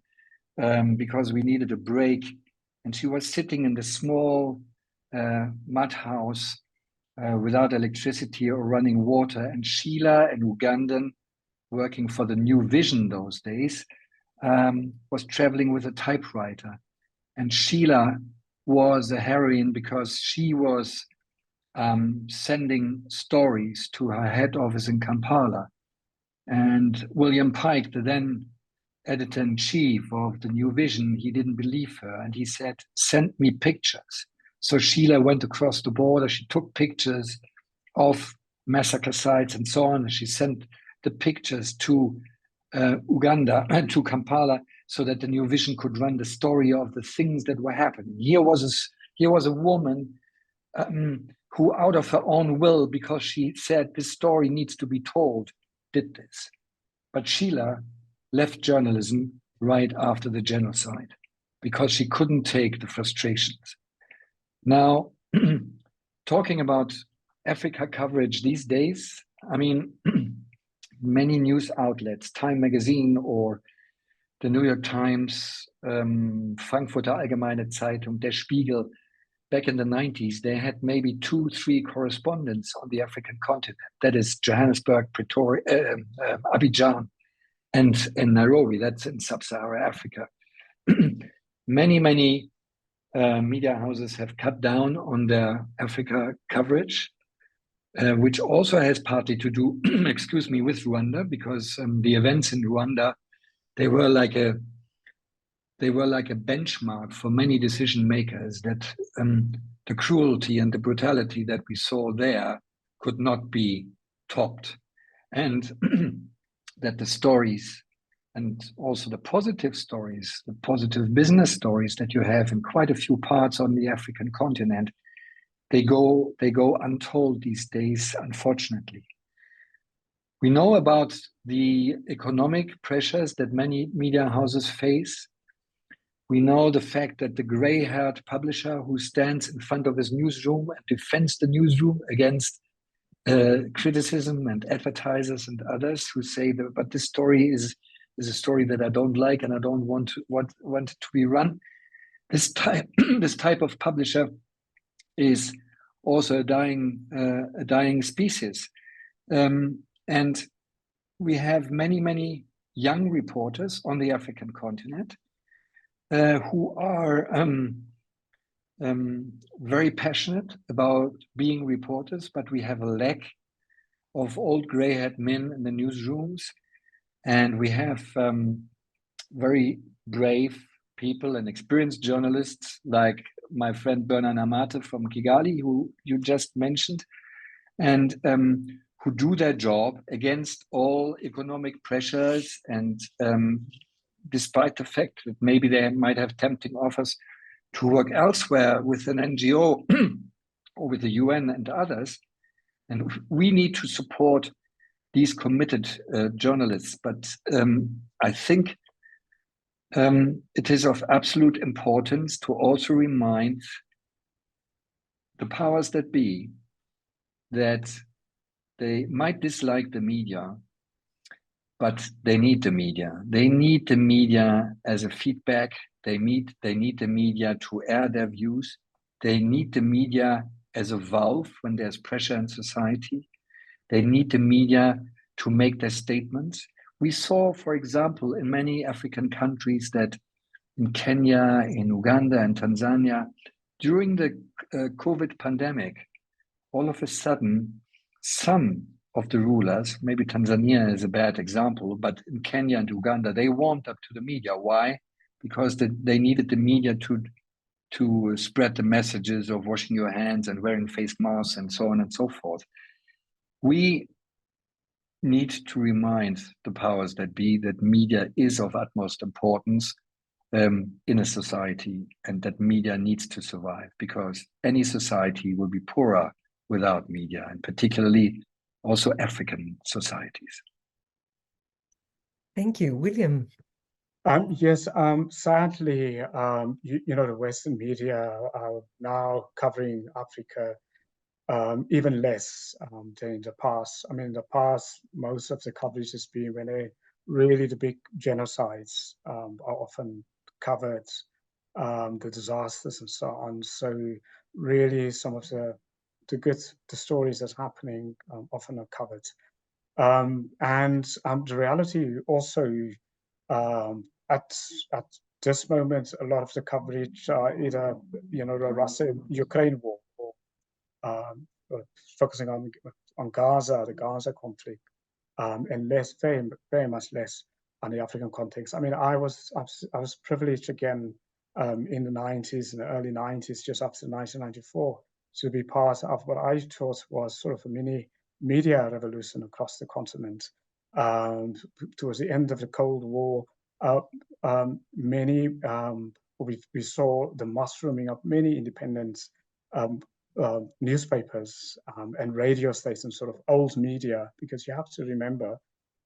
because we needed a break. And she was sitting in the small mud house without electricity or running water. And Sheila, an Ugandan working for the New Vision those days, was traveling with a typewriter. And Sheila was a heroine because she was sending stories to her head office in Kampala. And William Pike, the then editor-in-chief of the New Vision, he didn't believe her, and he said, "Send me pictures." So Sheila went across the border. She took pictures of massacre sites and so on. She sent the pictures to Uganda, to Kampala, so that the New Vision could run the story of the things that were happening. Here was a woman who, out of her own will, because she said this story needs to be told, did this. But Sheila left journalism right after the genocide because she couldn't take the frustrations. Now, talking about Africa coverage these days, I mean, many news outlets, Time Magazine or the New York Times, Frankfurter Allgemeine Zeitung, Der Spiegel, back in the 90s, they had maybe 2-3 correspondents on the African continent. That is Johannesburg, Pretoria, Abidjan, and Nairobi. That's in sub-Saharan Africa. Many media houses have cut down on their Africa coverage, which also has partly to do, excuse me, with Rwanda, because the events in Rwanda, they were like a benchmark for many decision makers, that the cruelty and the brutality that we saw there could not be topped, and that the stories, and also the positive stories, the positive business stories that you have in quite a few parts on the African continent, they go untold these days, unfortunately. We know about the economic pressures that many media houses face. We know the fact that the gray-haired publisher who stands in front of his newsroom and defends the newsroom against criticism and advertisers and others who say that, but this story is a story that I don't like and I don't want it to be run. This type of publisher is also a dying species, and we have many young reporters on the African continent who are very passionate about being reporters, but we have a lack of old gray-haired men in the newsrooms, and we have very brave people and experienced journalists like my friend Bernard Amate from Kigali, who you just mentioned, and who do their job against all economic pressures, and despite the fact that maybe they might have tempting offers to work elsewhere with an NGO or with the UN and others. And we need to support these committed journalists. But I think it is of absolute importance to also remind the powers that be that they might dislike the media, but they need the media. They need the media as a feedback. They need the media to air their views. They need the media as a valve when there's pressure in society. They need the media to make their statements. We saw, for example, in many African countries that in Kenya, in Uganda, and Tanzania, during the COVID pandemic, all of a sudden, some of the rulers, maybe Tanzania is a bad example, but in Kenya and Uganda, they warmed up to the media. Why? Because they needed the media to spread the messages of washing your hands and wearing face masks and so on and so forth. We need to remind the powers that be that media is of utmost importance in a society, and that media needs to survive, because any society will be poorer without media, and particularly also African societies. Thank you, William. Yes, sadly, you know, the Western media are now covering Africa even less than in the past. I mean, in the past, most of the coverage has been when really the big genocides are often covered, the disasters and so on. So really some of the stories that's happening often are covered. And the reality also, at this moment, a lot of the coverage are either, you know, the Russia-Ukraine war, or focusing on Gaza, the Gaza conflict, and very much less the African context. I mean, I was privileged again in the 90s, in the early 90s, just after 1994, to be part of what I thought was sort of a mini media revolution across the continent. Towards the end of the Cold War, we saw the mushrooming of many independent newspapers and radio stations, sort of old media, because you have to remember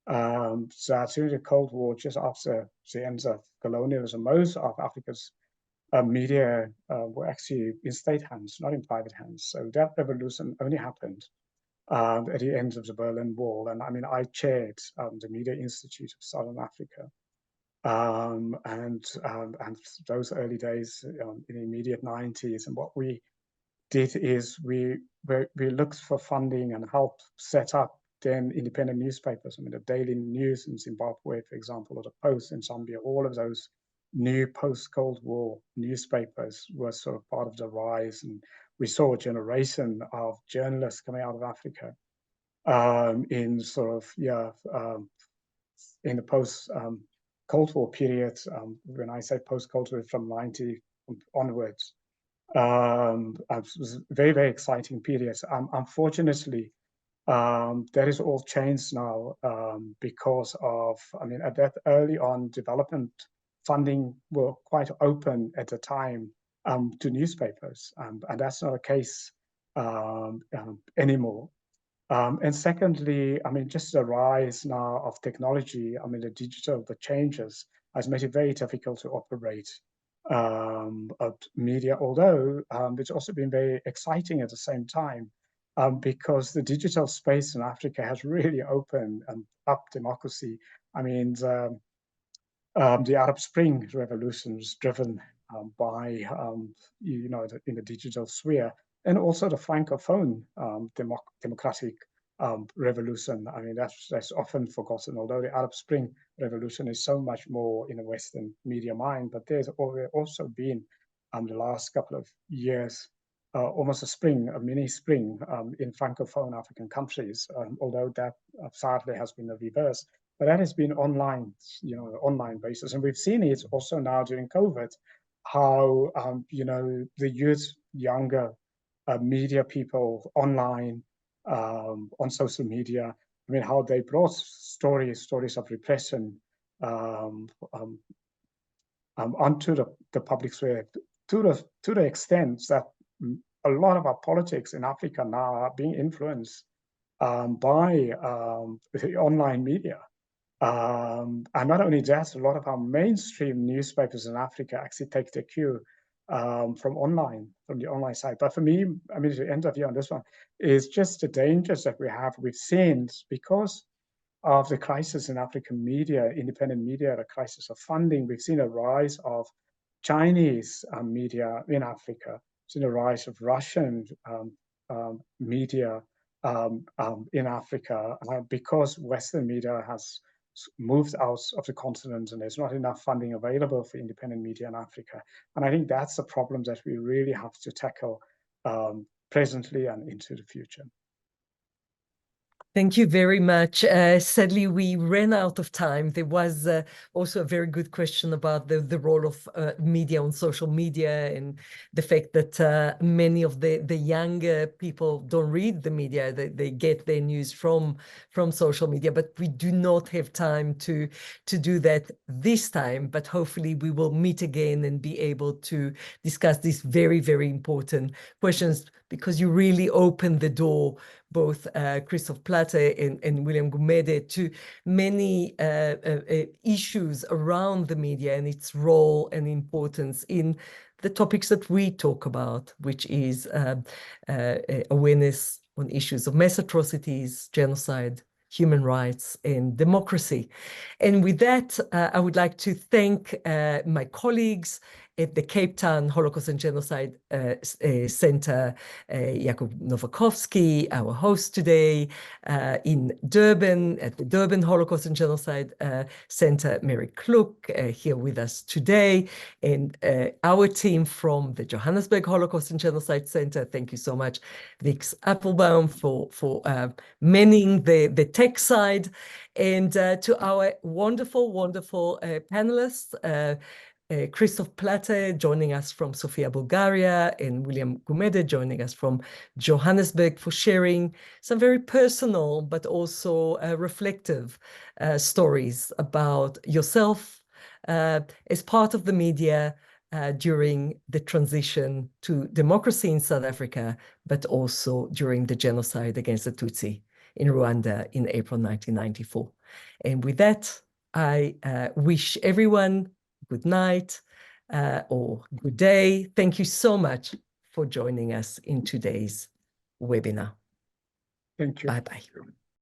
that during the Cold War, just after the end of colonialism, most of Africa's media were actually in state hands, not in private hands. So that revolution only happened at the end of the Berlin Wall. And I mean, I chaired the Media Institute of Southern Africa. And those early days in the immediate 90s. And what we did is we looked for funding and helped set up then independent newspapers. I mean, the Daily News in Zimbabwe, for example, or the Post in Zambia, all of those new post-Cold War newspapers were sort of part of the rise. And we saw a generation of journalists coming out of Africa in sort of, in the post-Cold War period. When I say post-Cold War, from 90 onwards. It was a very, very exciting period. Unfortunately, that is all changed now because of, I mean, at that early on, development funding were quite open at the time to newspapers, and that's not the case anymore. And secondly, I mean, just the rise now of technology, I mean, the changes has made it very difficult to operate media, although it's also been very exciting at the same time because the digital space in Africa has really opened up democracy. I mean, the Arab Spring revolution was driven by, in the digital sphere, and also the Francophone democratic revolution. I mean, that's often forgotten, although the Arab Spring revolution is so much more in a Western media mind, but there's also been the last couple of years, almost a mini spring in Francophone African countries, although that sadly has been the reverse. But that has been online, online basis. And we've seen it also now during COVID, how, the younger media people online, on social media, I mean, how they brought stories of repression onto the public sphere to the extent that a lot of our politics in Africa now are being influenced by the online media. And not only that, a lot of our mainstream newspapers in Africa actually take their cue from the online side. But for me, I mean, the end of year on this one is just the dangers that we've seen because of the crisis in African media, independent media, the crisis of funding. We've seen a rise of Chinese media in Africa. We've seen a rise of Russian media in Africa because Western media has moved out of the continent and there's not enough funding available for independent media in Africa. And I think that's a problem that we really have to tackle presently and into the future. Thank you very much. Sadly, we ran out of time. There was also a very good question about the role of media on social media and the fact that many of the younger people don't read the media. They get their news from social media, but we do not have time to do that this time. But hopefully we will meet again and be able to discuss these very, very important questions, because you really opened the door, both Christoph Plate and William Gumede, to many issues around the media and its role and importance in the topics that we talk about, which is awareness on issues of mass atrocities, genocide, human rights, and democracy. And with that, I would like to thank my colleagues at the Cape Town Holocaust and Genocide Center, Jakub Nowakovski, our host today, in Durban, at the Durban Holocaust and Genocide Center, Mary Kluk, here with us today, and our team from the Johannesburg Holocaust and Genocide Center. Thank you so much, Vix Applebaum, for manning the tech side, and to our wonderful panelists, Christoph Plate joining us from Sofia, Bulgaria, and William Gumede joining us from Johannesburg, for sharing some very personal but also reflective stories about yourself as part of the media during the transition to democracy in South Africa, but also during the genocide against the Tutsi in Rwanda in April 1994. And with that, I wish everyone good night or good day. Thank you so much for joining us in today's webinar. Thank you. Bye-bye.